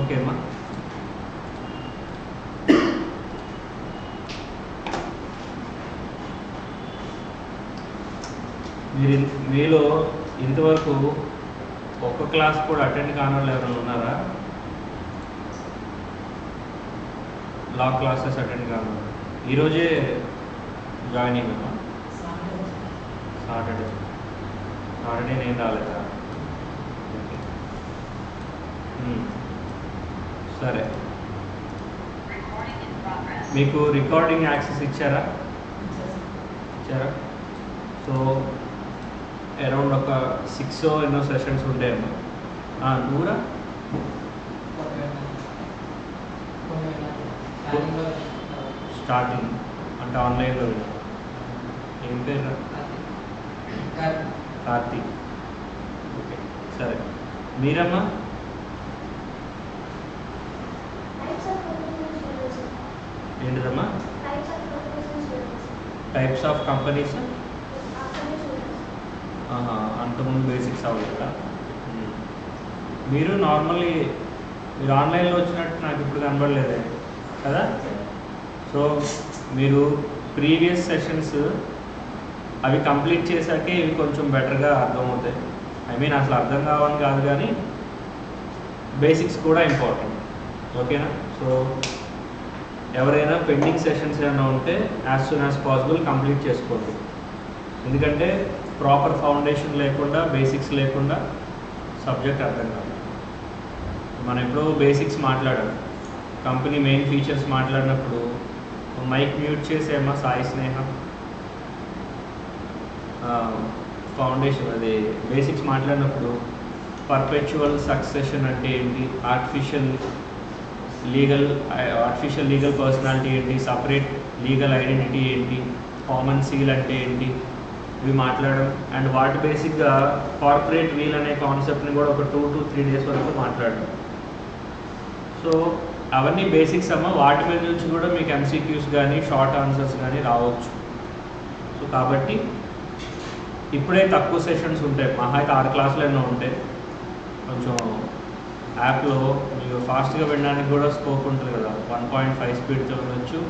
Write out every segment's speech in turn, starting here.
Okay అమ్మా. మీలో ఇంతవరకు ఒక్క క్లాస్ కూడా అటెండ్ కాని వాళ్ళు ఎవరైనా ఉన్నారా? లా క్లాసెస్ అటెండ్ కాను ఈరోజే జాయిన్ అయ్యామా? సాటర్డే నేను రాలేదా? ఓకే సరే. మీకు రికార్డింగ్ యాక్సెస్ ఇచ్చారా? సో అరౌండ్ ఒక 6 ఎన్నో సెషన్స్ ఉంటాయమ్మా. నూరా స్టార్టింగ్ అంటే ఆన్లైన్లో ఏం పేరు? కార్తీక్. ఓకే సరే. మీరమ్మా? ఏంటిదమ్మా? Types of companies. అంతకుముందు బేసిక్స్ అవ్వలేదా? మీరు నార్మల్లీ మీరు ఆన్లైన్లో వచ్చినట్టు నాకు ఇప్పుడు కనబడలేదే కదా. సో మీరు ప్రీవియస్ సెషన్స్ అవి కంప్లీట్ చేశాకే ఇవి కొంచెం బెటర్గా అర్థమవుతాయి. ఐ మీన్ అసలు అర్థం కావని కాదు, కానీ బేసిక్స్ కూడా ఇంపార్టెంట్. ఓకేనా? సో ఎవరైనా పెండింగ్ సెషన్స్ ఏమైనా ఉంటే as soon as possible complete చేసుకోండి. ఎందుకంటే ప్రాపర్ ఫౌండేషన్ లేకుండా, బేసిక్స్ లేకుండా సబ్జెక్ట్ అర్థం కాదు. మనం ఎప్పుడో బేసిక్స్ మాట్లాడాం, కంపెనీ మెయిన్ ఫీచర్స్ మాట్లాడినప్పుడు మైక్ మ్యూట్ చేసేమా సాయి స్నేహ. ఫౌండేషన్ అది బేసిక్స్ మాట్లాడినప్పుడు పర్పెచువల్ సక్సెషన్ అంటే ఏంటి, ఆర్టిఫిషియల్ లీగల్ పర్సనాలిటీ ఏంటి, సపరేట్ లీగల్ ఐడెంటిటీ ఏంటి, కామన్ సీల్ అంటే ఏంటి, ఇవి మాట్లాడడం. అండ్ వాటి బేసిక్గా కార్పొరేట్ వీల్ అనే కాన్సెప్ట్ని కూడా ఒక 2 to 3 days వరకు మాట్లాడడం. సో అవన్నీ బేసిక్స్ అమ్మ. వాటి మీద నుంచి కూడా మీకు ఎంసీక్యూస్ కానీ షార్ట్ ఆన్సర్స్ కానీ రావచ్చు. సో కాబట్టి ఇప్పుడే తక్కువ సెషన్స్ ఉంటాయి, మహా అయితే 6 క్లాసులు ఎన్నో ఉంటాయి. కొంచెం యాప్లో మీకు ఫాస్ట్గా వినడానికి కూడా స్కోప్ ఉంటుంది కదా. 1.5 స్పీడ్తో వినొచ్చు,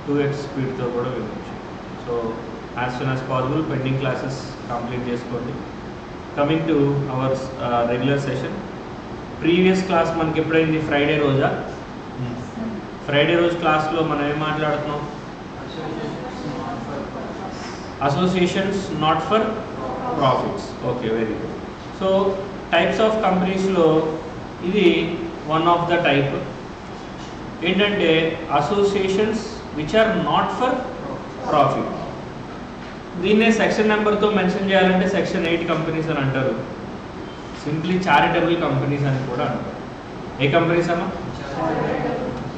2x స్పీడ్తో కూడా వినొచ్చు. So as soon as possible pending classes complete చేసుకోండి. Coming to our regular session. Previous class మనకి ఎప్పుడైంది? ఫ్రైడే రోజా? ఫ్రైడే రోజు క్లాస్లో మనం ఏం మాట్లాడుతున్నాం? Associations not for profits. Okay, very good. So types of కంపెనీస్లో ఇది వన్ ఆఫ్ ద టైప్. ఏంటంటే associations which are not for profit. దీన్నే సెక్షన్ నెంబర్తో మెన్షన్ చేయాలంటే సెక్షన్ 8 కంపెనీస్ అని అంటారు. సింప్లీ చారిటబుల్ కంపెనీస్ అని కూడా అంటారు. ఏ కంపెనీస్ అమ్మా?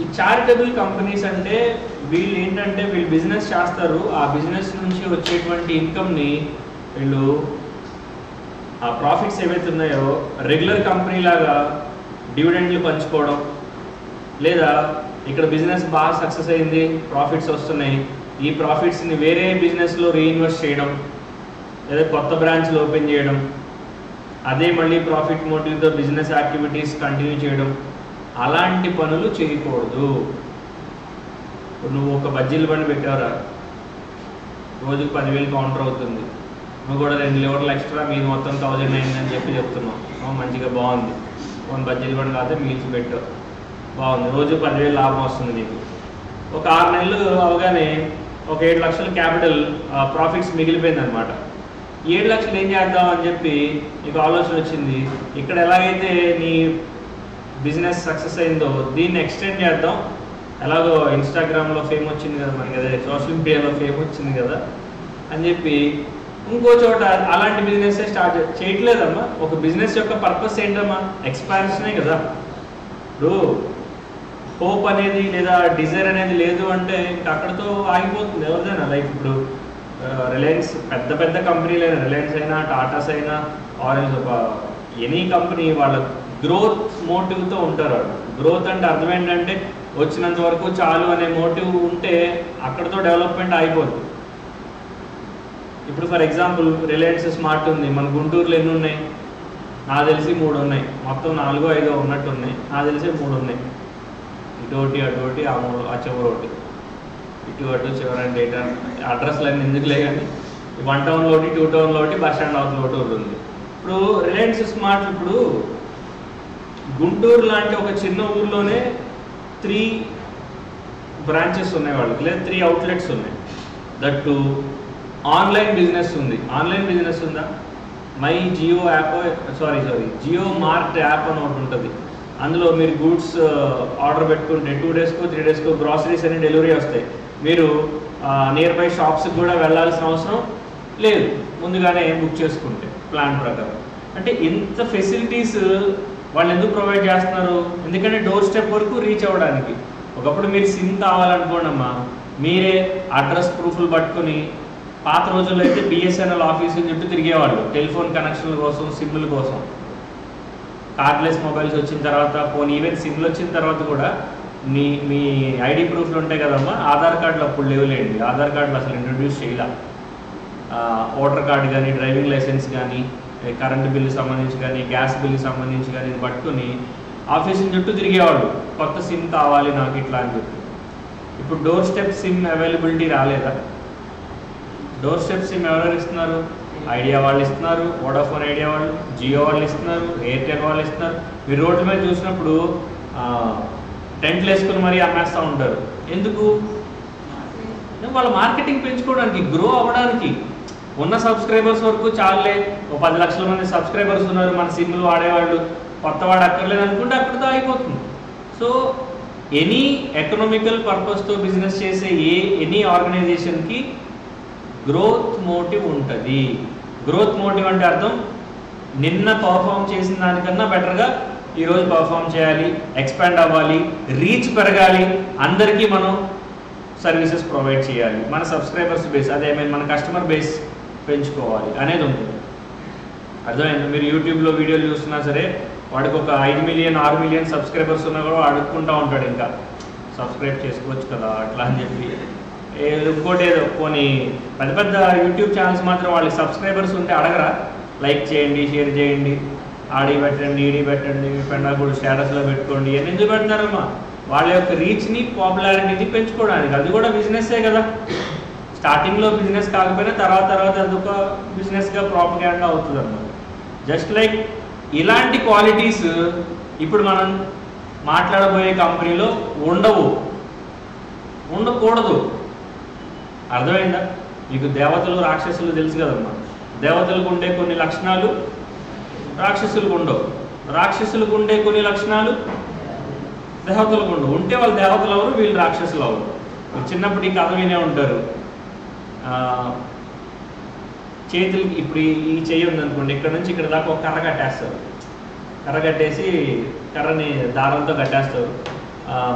ఈ చారిటబుల్ కంపెనీస్ అంటే వీళ్ళు ఏంటంటే వీళ్ళు బిజినెస్ చేస్తారు, ఆ బిజినెస్ నుంచి వచ్చేటువంటి ఇన్కమ్ని వీళ్ళు ఆ ప్రాఫిట్స్ ఏవైతే ఉన్నాయో రెగ్యులర్ కంపెనీ లాగా డివిడెండ్లు పంచుకోవడం, లేదా ఇక్కడ బిజినెస్ బాగా సక్సెస్ అయింది, ప్రాఫిట్స్ వస్తున్నాయి, ఈ ప్రాఫిట్స్ని వేరే బిజినెస్లో రీఇన్వెస్ట్ చేయడం, లేదా కొత్త బ్రాంచ్లు ఓపెన్ చేయడం, అదే మళ్ళీ ప్రాఫిట్ మోటివ్తో బిజినెస్ యాక్టివిటీస్ కంటిన్యూ చేయడం, అలాంటి పనులు చేయకూడదు. నువ్వు ఒక బజ్జీల బండి పెట్టావురా, రోజుకు 10,000 కౌంటర్ అవుతుంది, నువ్వు కూడా 2 లీటర్లు ఎక్స్ట్రా మీది మొత్తం 1000 అయిందని చెప్తున్నావు. మంచిగా బాగుంది. 1 బజ్జీల బండి కాకపోతే మీల్స్ పెట్టావు, బాగుంది, రోజు 10,000 లాభం వస్తుంది నీకు. ఒక 6 నెలలు అవగానే ఒక 7 లక్షల క్యాపిటల్ ప్రాఫిట్స్ మిగిలిపోయింది అనమాట. 7 లక్షలు ఏం చేద్దాం అని చెప్పి నీకు ఆలోచన వచ్చింది. ఇక్కడ ఎలాగైతే నీ బిజినెస్ సక్సెస్ అయిందో దీన్ని ఎక్స్టెండ్ చేద్దాం, ఎలాగో ఇన్స్టాగ్రామ్లో ఫేమ్ వచ్చింది కదా మనకి, అదే సోషల్ మీడియాలో ఫేమ్ వచ్చింది కదా అని చెప్పి ఇంకో చోట అలాంటి బిజినెస్ స్టార్ట్ చేయట్లేదమ్మా. ఒక బిజినెస్ యొక్క పర్పస్ ఏంటమ్మా? ఎక్స్పాన్షనే కదా. ఇప్పుడు హోప్ అనేది లేదా డిజైర్ అనేది లేదు అంటే ఇంకా అక్కడితో ఆగిపోతుంది ఎవరిదైనా. లైక్ ఇప్పుడు రిలయన్స్, పెద్ద పెద్ద కంపెనీలు అయినా, రిలయన్స్ అయినా, టాటాస్ అయినా, ఆరెంజ్, ఒక ఎనీ కంపెనీ వాళ్ళ గ్రోత్ మోటివ్తో ఉంటారు. వాళ్ళు గ్రోత్ అంటే అర్థం ఏంటంటే వచ్చినంత వరకు చాలు అనే మోటివ్ ఉంటే అక్కడితో డెవలప్మెంట్ అయిపోతుంది. ఇప్పుడు ఫర్ ఎగ్జాంపుల్ రిలయన్స్ స్మార్ట్ ఉంది, మన గుంటూరులో ఎన్ని ఉన్నాయి? నాకు తెలిసి 3 ఉన్నాయి, మొత్తం 4-5 ఉన్నట్టు ఉన్నాయి, నాకు తెలిసి 3 ఉన్నాయి. ఇటు ఒకటి అటు ఒకటి ఆ చివరి ఒకటి, ఇటు అటు చివరంటే అడ్రస్లు అన్నీ ఎందుకులే కానీ 1 టౌన్లో ఒకటి, 2 టౌన్లో ఒకటి, బస్ స్టాండ్ అవతల ఒకటి ఉంది. ఇప్పుడు రిలయన్స్ స్మార్ట్ ఇప్పుడు గుంటూరు లాంటి ఒక చిన్న ఊర్లోనే 3 బ్రాంచెస్ ఉన్నాయి వాళ్ళకి, లేదా 3 అవుట్లెట్స్ ఉన్నాయి. దట్టు ఆన్లైన్ బిజినెస్ ఉంది. ఆన్లైన్ బిజినెస్ ఉందా? My Jio app, Jio mart app అని ఒకటి ఉంటుంది. అందులో మీరు గూడ్స్ ఆర్డర్ పెట్టుకుంటే 2 డేస్కో 3 డేస్కో గ్రాసరీస్ అన్ని డెలివరీ వస్తాయి. మీరు నియర్ బై షాప్స్కి కూడా వెళ్ళాల్సిన అవసరం లేదు, ముందుగానే బుక్ చేసుకుంటే ప్లాన్ ప్రకారం. అంటే ఇంత ఫెసిలిటీస్ వాళ్ళు ఎందుకు ప్రొవైడ్ చేస్తున్నారు? ఎందుకంటే డోర్ స్టెప్ వరకు రీచ్ అవ్వడానికి. ఒకప్పుడు మీరు సిమ్ కావాలనుకోండి అమ్మా, మీరే అడ్రస్ ప్రూఫ్లు పట్టుకొని, పాత రోజుల్లో అయితే బిఎస్ఎన్ఎల్ ఆఫీసుల చుట్టూ తిరిగేవాళ్ళు టెలిఫోన్ కనెక్షన్ల కోసం, సిమ్ల కోసం. కార్డ్లెస్ మొబైల్స్ వచ్చిన తర్వాత, పోనీ ఈవెన్ సిమ్లు వచ్చిన తర్వాత కూడా మీ ఐడి ప్రూఫ్లు ఉంటాయి కదమ్మా, ఆధార్ కార్డులు అప్పుడు లేవులేండి. ఆధార్ కార్డులు అసలు ఇంట్రొడ్యూస్ చేయాల. ఓటర్ కార్డు కానీ, డ్రైవింగ్ లైసెన్స్ కానీ, కరెంటు బిల్లు సంబంధించి కానీ, గ్యాస్ బిల్లు సంబంధించి కానీ ఇది పట్టుకుని ఆఫీసుల చుట్టూ తిరిగేవాళ్ళు, కొత్త సిమ్ కావాలి నాకు ఇట్లా అని చెప్పి. ఇప్పుడు డోర్ స్టెప్ సిమ్ అవైలబిలిటీ రాలేదా? డోర్ స్టెప్ సిమ్ ఎవరెవరు ఇస్తున్నారు? ఐడియా వాళ్ళు ఇస్తున్నారు, వోడాఫోన్ ఐడియా వాళ్ళు, జియో వాళ్ళు ఇస్తున్నారు, ఎయిర్టెల్ వాళ్ళు ఇస్తున్నారు. మీరు రోడ్ల మీద చూసినప్పుడు టెంట్లు వేసుకుని మరీ అమ్మేస్తూ ఉంటారు. ఎందుకు? వాళ్ళ మార్కెటింగ్ పెంచుకోవడానికి, గ్రో అవ్వడానికి. ఉన్న సబ్స్క్రైబర్స్ వరకు చాలే, 10 లక్షల మంది సబ్స్క్రైబర్స్ ఉన్నారు, మన సిమ్లు వాడేవాళ్ళు, కొత్త వాడు అక్కర్లేదు అనుకుంటే అక్కడితో అయిపోతుంది. సో ఎనీ ఎకనామికల్ పర్పస్తో బిజినెస్ చేసే ఎనీ ఆర్గనైజేషన్కి గ్రోత్ మోటివ్ ఉంటుంది. గ్రోత్ మోటివ్ అంటే అర్థం నిన్న పర్ఫామ్ చేసిన దానికన్నా బెటర్గా ఈరోజు పర్ఫామ్ చేయాలి, ఎక్స్పాండ్ అవ్వాలి, రీచ్ పెరగాలి, అందరికీ మనం సర్వీసెస్ ప్రొవైడ్ చేయాలి, మన సబ్స్క్రైబర్స్ బేస్ అదే మన కస్టమర్ బేస్ పెంచుకోవాలి అనేది ఉంటుంది. అర్థమైంది? మీరు యూట్యూబ్లో వీడియోలు చూస్తున్నా సరే, వాడికి ఒక 5 మిలియన్ 6 మిలియన్ సబ్స్క్రైబర్స్ ఉన్నా కూడా అడుక్కుంటూ ఉంటాడు, ఇంకా సబ్స్క్రైబ్ చేసుకోవచ్చు కదా అట్లా అని చెప్పి. ఇంకోటి ఏదో పోనీ పెద్ద యూట్యూబ్ ఛానల్స్ మాత్రం వాళ్ళకి సబ్స్క్రైబర్స్ ఉంటే అడగరా, లైక్ చేయండి, షేర్ చేయండి, ఆడి పెట్టండి, ఈడీ పెట్టండి, పెండాకుడు స్టేటస్లో పెట్టుకోండి, ఇవన్నీ ఎందుకు పెడతారమ్మా? వాళ్ళ యొక్క రీచ్ని, పాపులారిటీని పెంచుకోవడానికి. అది కూడా బిజినెస్సే కదా. స్టార్టింగ్లో బిజినెస్ కాకపోయినా తర్వాత అదొక బిజినెస్గా ప్రాపగేండా అవుతుంది అన్నమాట. జస్ట్ లైక్ ఇలాంటి క్వాలిటీస్ ఇప్పుడు మనం మాట్లాడబోయే కంపెనీలో ఉండకూడదు. అర్థమైందా? మీకు దేవతలు రాక్షసులు తెలుసు కదమ్మా. దేవతలకు ఉండే కొన్ని లక్షణాలు రాక్షసులకు ఉండవు, రాక్షసులకు ఉండే కొన్ని లక్షణాలు దేవతలకు ఉండవు. ఉంటే వాళ్ళు దేవతలు అవరు, వీళ్ళు రాక్షసులు అవరు. చిన్నప్పుడు ఈ కథ వినే ఉంటారు. చేతులకి ఇప్పుడు ఈ చెయ్యి ఉందనుకోండి, ఇక్కడ నుంచి ఇక్కడ దాకా ఒక కర్ర కట్టేస్తారు. కర్ర కట్టేసి కర్రని దారంతో కట్టేస్తారు.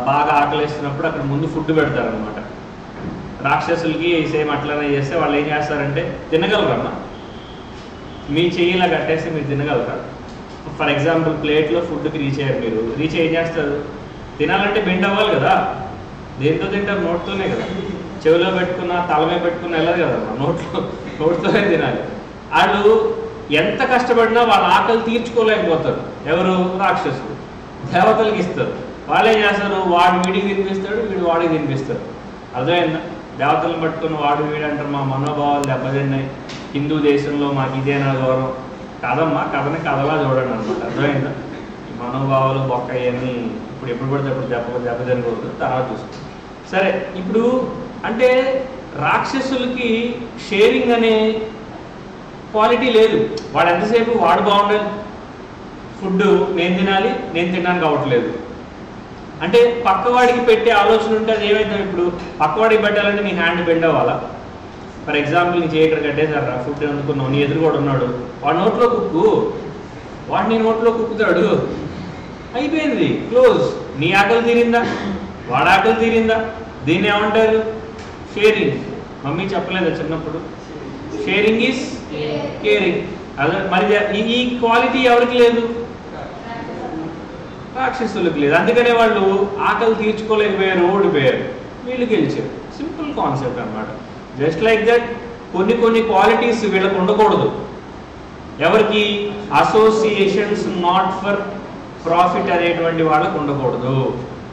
బాగా ఆకలిస్తున్నప్పుడు అక్కడ ముందు ఫుడ్ పెడతారు అనమాట. రాక్షసులకి సేమ్ అట్లనే చేస్తే వాళ్ళు ఏం చేస్తారంటే, తినగలరమ్మా, మీ చెయ్యిలా కట్టేస్తే మీరు తినగలరా? ఫర్ ఎగ్జాంపుల్ ప్లేట్లో ఫుడ్కి రీచ్ అయ్యారు, మీరు రీచ్ ఏం చేస్తారు? తినాలంటే బెండ్ అవ్వాలి కదా. దేంతో తింటారు? నోట్తోనే కదా. చెవిలో పెట్టుకున్నా, తలమే పెట్టుకున్నా వెళ్ళదు కదమ్మా, నోట్తోనే తినాలి. వాళ్ళు ఎంత కష్టపడినా వాళ్ళ ఆకలి తీర్చుకోలేకపోతారు. ఎవరు? రాక్షసులు. దేవతలకి ఇస్తారు. వాళ్ళు ఏం చేస్తారు? వాడు వీడికి తినిపిస్తాడు, వీడు వాడికి తినిపిస్తాడు. అర్థమైందా? దేవతలను పట్టుకుని వాడు వీడు అంటారు, మా మనోభావాలు దెబ్బతిన్నాయి, హిందూ దేశంలో మాకు ఇదేనా గౌరవం. కథమ్మా, కథని కథలా చూడండి అనమాట. అర్థమైందా? ఈ మనోభావాలు బొక్కయ్యని ఎప్పుడు పడితే అప్పుడు దెబ్బతినకూడదు, తర్వాత చూస్తాం. సరే, ఇప్పుడు అంటే రాక్షసులకి షేరింగ్ అనే క్వాలిటీ లేదు. వాడు ఎంతసేపు వాడు బాగుండాలి, ఫుడ్ నేను తినాలి, నేను తినడానికి అవ్వట్లేదు అంటే పక్కవాడికి పెట్టే ఆలోచన ఉంటే అది ఏమైతే, ఇప్పుడు పక్కవాడికి పెట్టాలంటే నీ హ్యాండ్ బెండ్ అవ్వాలా? ఫర్ ఎగ్జాంపుల్ నీ చేయి ఇక్కడ కట్టేశారా, ఫుడ్ అనుకున్నావు, నీ ఎదురు కూడా ఉన్నాడు, వాడు నోట్లో కుక్కు, వాడు నీ నోట్లో కుక్కుతాడు, అయిపోయింది, క్లోజ్. నీ ఆకలి తీరిందా? వాడు ఆకలి తీరిందా? దీన్ని ఏమంటారు? షేరింగ్. మమ్మీ చెప్పలేదా చిన్నప్పుడు? Sharing is caring. అదే మరి ఈ క్వాలిటీ ఎవరికి లేదు? రాక్షసులకు లేదు. అందుకనే వాళ్ళు ఆకలి తీర్చుకోలేకపోయారు, ఓడిపోయారు, వీళ్ళు గెలిచారు. సింపుల్ కాన్సెప్ట్ అన్నమాట. జస్ట్ లైక్ దట్ కొన్ని క్వాలిటీస్ వీళ్ళకు ఉండకూడదు. ఎవరికి? అసోసియేషన్స్ నాట్ ఫర్ ప్రాఫిట్ అనేటువంటి వాళ్ళకు ఉండకూడదు.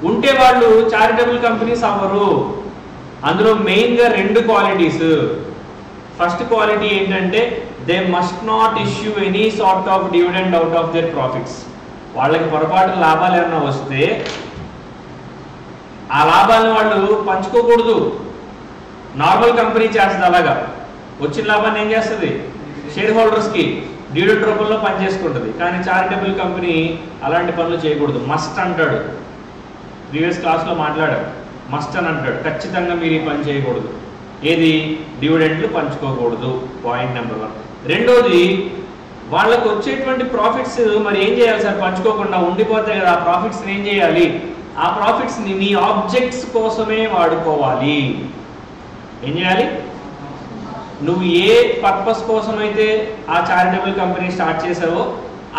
ఉంటే వాళ్ళు చారిటబుల్ కంపెనీస్ అవ్వరు. అందులో మెయిన్గా 2 క్వాలిటీస్. ఫస్ట్ క్వాలిటీ ఏంటంటే they must not issue any sort of dividend out of their profits. వాళ్ళకి పొరపాటు లాభాలు ఏమన్నా వస్తే ఆ లాభాలను వాళ్ళు పంచుకోకూడదు. నార్మల్ కంపెనీ చేస్తుంది అలాగా. వచ్చిన లాభాన్ని ఏం చేస్తుంది? షేర్ హోల్డర్స్కి డివిడెండ్ రూపంలో పనిచేసుకుంటుంది. కానీ చారిటబుల్ కంపెనీ అలాంటి పనులు చేయకూడదు. మస్ట్ అంటాడు, ప్రీవియస్ క్లాస్లో మాట్లాడాడు. మస్ట్ అని అంటాడు, ఖచ్చితంగా మీరు ఈ పని చేయకూడదు. ఏది? డివిడెండ్లు పంచుకోకూడదు. Point number 1. రెండోది, వాళ్ళకు వచ్చేటువంటి ప్రాఫిట్స్ మరి ఏం చేయాలి సార్? పంచుకోకుండా ఉండిపోతాయి కదా. ఆ ప్రాఫిట్స్ని ఏం చేయాలి? ఆ ప్రాఫిట్స్ని నీ ఆబ్జెక్ట్స్ కోసమే వాడుకోవాలి. ఏం చేయాలి? నువ్వు ఏ పర్పస్ కోసం అయితే ఆ చారిటబుల్ కంపెనీ స్టార్ట్ చేసావో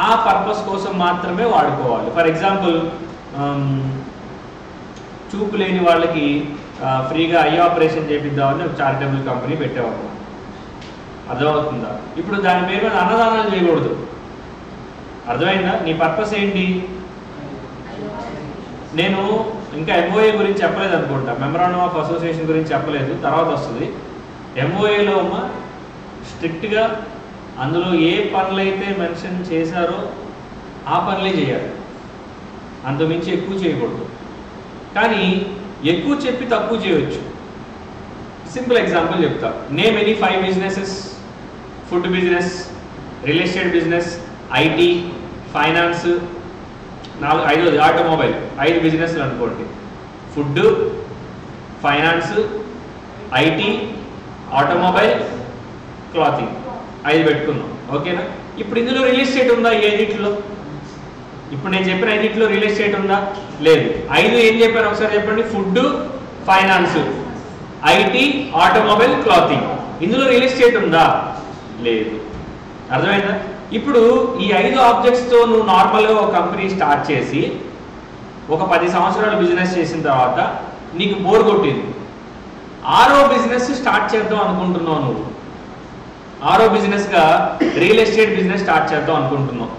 ఆ పర్పస్ కోసం మాత్రమే వాడుకోవాలి. ఫర్ ఎగ్జాంపుల్, చూపు లేని వాళ్ళకి ఫ్రీగా ఐ ఆపరేషన్ చేపిద్దామని ఒక చారిటబుల్ కంపెనీ పెట్టేవాళ్ళు. అర్థమవుతుందా? ఇప్పుడు దాని పేరు మీద అన్నదానాలు చేయకూడదు. అర్థమైందా? నీ పర్పస్ ఏంటి? నేను ఇంకా ఎంఓఏ గురించి చెప్పలేదు అనుకుంటా, మెమరాండమ్ ఆఫ్ అసోసియేషన్ గురించి చెప్పలేదు, తర్వాత వస్తుంది. ఎంఓఏలో అమ్మ స్ట్రిక్ట్గా అందులో ఏ పనులైతే మెన్షన్ చేశారో ఆ పనులే చేయాలి. అంతమించి ఎక్కువ చేయకూడదు. కానీ ఎక్కువ చెప్పి తక్కువ చేయవచ్చు. సింపుల్ ఎగ్జాంపుల్ చెప్తా. Name any 5 businesses. Food business, real estate business, IT, finance, 5 automobile. 5 బిజినెస్లు అనుకోండి. Food, finance, IT, automobile, clothing, 5 పెట్టుకున్నాం. ఓకేనా? ఇప్పుడు ఇందులో రియల్ ఎస్టేట్ ఉందా? ఏదిట్లో? ఇప్పుడు నేను చెప్పిన 5 రియల్ ఎస్టేట్ ఉందా? లేదు. 5 ఏం చెప్పాను ఒకసారి చెప్పండి. Food, finance, IT, automobile, clothing. ఇందులో రియల్ ఎస్టేట్ ఉందా? లేదు. అర్థమైందా? ఇప్పుడు ఈ 5 ఆబ్జెక్ట్స్తో నువ్వు నార్మల్గా ఒక కంపెనీ స్టార్ట్ చేసి ఒక 10 సంవత్సరాలు బిజినెస్ చేసిన తర్వాత నీకు బోర్ కొట్టింది. 6వ బిజినెస్ స్టార్ట్ చేద్దాం అనుకుంటున్నావు. నువ్వు 6వ బిజినెస్గా రియల్ ఎస్టేట్ బిజినెస్ స్టార్ట్ చేద్దాం అనుకుంటున్నావు.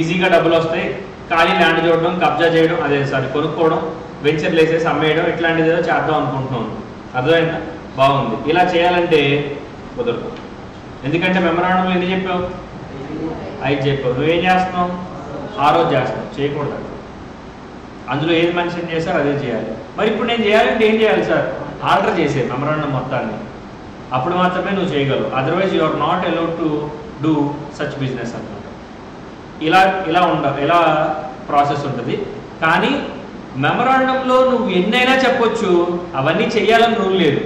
ఈజీగా డబ్బులు వస్తాయి. ఖాళీ ల్యాండ్ చూడడం, కబ్జా చేయడం, కొనుక్కోవడం, వెంచర్లు వేసేసి అమ్మేయడం, ఇట్లాంటిది ఏదో చేద్దాం అనుకుంటున్నాను. అర్థమైందా? బాగుంది. ఇలా చేయాలంటే కుదరదు. ఎందుకంటే మెమరాండంలో ఎన్ని చెప్పావు? 5 చెప్పావు. నువ్వేం చేస్తున్నావు? 6వ చేస్తున్నావు. చేయకూడదు. అందులో ఏది మెన్షన్ చేశారో అదే చేయాలి. మరి ఇప్పుడు నేను చేయాలంటే ఏం చేయాలి సార్? ఆల్టర్ చేసే మెమరాండం మొత్తాన్ని. అప్పుడు మాత్రమే నువ్వు చేయగలవు. Otherwise you are not allowed to do such business అనమాట. ఇలా ప్రాసెస్ ఉంటుంది. కానీ మెమరాండంలో నువ్వు ఎన్నైనా చెప్పొచ్చు, అవన్నీ చెయ్యాలని రూల్ లేదు.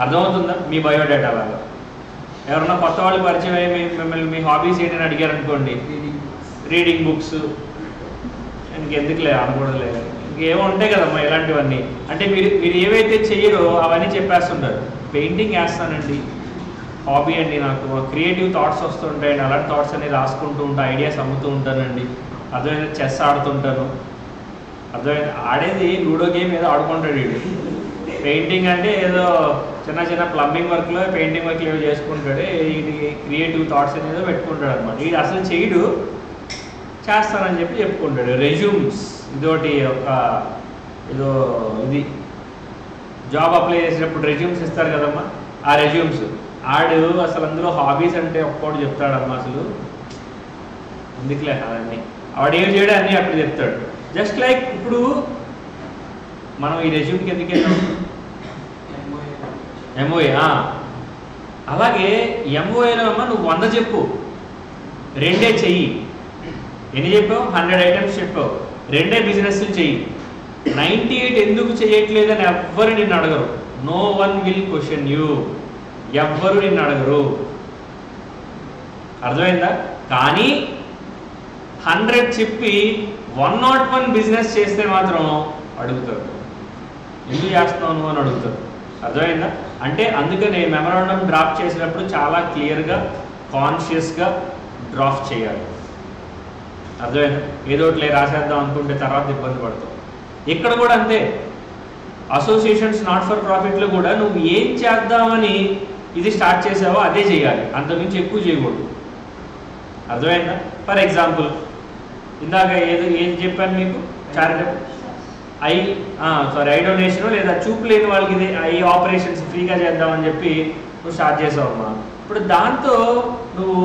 అర్థమవుతుందా? మీ బయోడేటా లాగా. ఎవరన్నా కొత్త వాళ్ళు పరిచయం అయ్యి మిమ్మల్ని మీ హాబీస్ ఏంటని అడిగారు అనుకోండి, రీడింగ్ బుక్స్, ఇంకెందుకులే అనకూడదులే, ఇంకేమో ఉంటాయి కదమ్మా ఇలాంటివన్నీ. అంటే మీరు ఏవైతే చెయ్యరో అవన్నీ చెప్పేస్తుంటారు. పెయింటింగ్ వేస్తానండి, హాబీ అండి, నాకు క్రియేటివ్ థాట్స్ వస్తుంటాయండి, అలాంటి థాట్స్ అన్ని రాసుకుంటూ ఉంటాను, ఐడియాస్ అమ్ముతూ ఉంటానండి. అర్థమైనా చెస్ ఆడుతుంటాను. అర్థమైనా ఆడేది లూడో గేమ్ ఏదో ఆడుకుంటాడు వీడు. పెయింటింగ్ అంటే ఏదో చిన్న చిన్న ప్లంబింగ్ వర్క్లో పెయింటింగ్ వర్క్లు ఏదో చేసుకుంటాడు. ఇది క్రియేటివ్ థాట్స్ అనేదో పెట్టుకుంటాడు అనమాట. ఇది అసలు చేయడు, చేస్తానని చెప్పి చెప్పుకుంటాడు. రెజ్యూమ్స్ ఇదోటి ఇది జాబ్ అప్లై చేసేటప్పుడు రెజ్యూమ్స్ ఇస్తారు కదమ్మా, ఆ రెజ్యూమ్స్ ఆడు అసలు అందులో హాబీస్ అంటే ఒక్కోటి చెప్తాడమ్మా. అసలు అందుకులే అవన్నీ ఆడేం చేయడం అన్నీ అక్కడ చెప్తాడు. జస్ట్ లైక్ ఇప్పుడు మనం ఈ రెజ్యూమ్కి ఎందుకు వెళ్తాం? ఎంఓఏ. అలాగే ఎంఓఏలో అమ్మా నువ్వు 100 చెప్పు, 2 చెయ్యి. ఎన్ని చెప్పావు? 100 ఐటమ్స్ చెప్పావు, 2 బిజినెస్లు చెయ్యి. 98 ఎందుకు చేయట్లేదని ఎవ్వరు నిన్ను అడగరు. No one will question you. ఎవ్వరు నిన్ను అడగరు. అర్థమైందా? కానీ 100 చెప్పి 101 బిజినెస్ చేస్తే మాత్రం అడుగుతారు, ఎందుకు చేస్తున్నావు అని అడుగుతారు. అర్థమైందా? అంటే అందుకనే మెమరాండం డ్రాఫ్ట్ చేసినప్పుడు చాలా క్లియర్గా కాన్షియస్గా డ్రాఫ్ట్ చేయాలి. అర్థమైందా? ఏదోట్లే రాసేద్దాం అనుకుంటే తర్వాత ఇబ్బంది పడతావు. ఇక్కడ కూడా అంతే. అసోసియేషన్స్ నాట్ ఫర్ ప్రాఫిట్లో కూడా నువ్వు ఏం చేద్దామని ఇది స్టార్ట్ చేసావో అదే చేయాలి, అంతకుమించి ఎక్కువ చేయకూడదు. అర్థమైందా? ఫర్ ఎగ్జాంపుల్ ఇందాక ఏం చెప్పాను మీకు, చారిటబుల్ ఐ డొనేషన్ లేదా చూపు లేని వాళ్ళకి ఇది ఐ ఆపరేషన్స్ ఫ్రీగా చేద్దామని చెప్పి నువ్వు స్టార్ట్ చేసావమ్మా. ఇప్పుడు దాంతో నువ్వు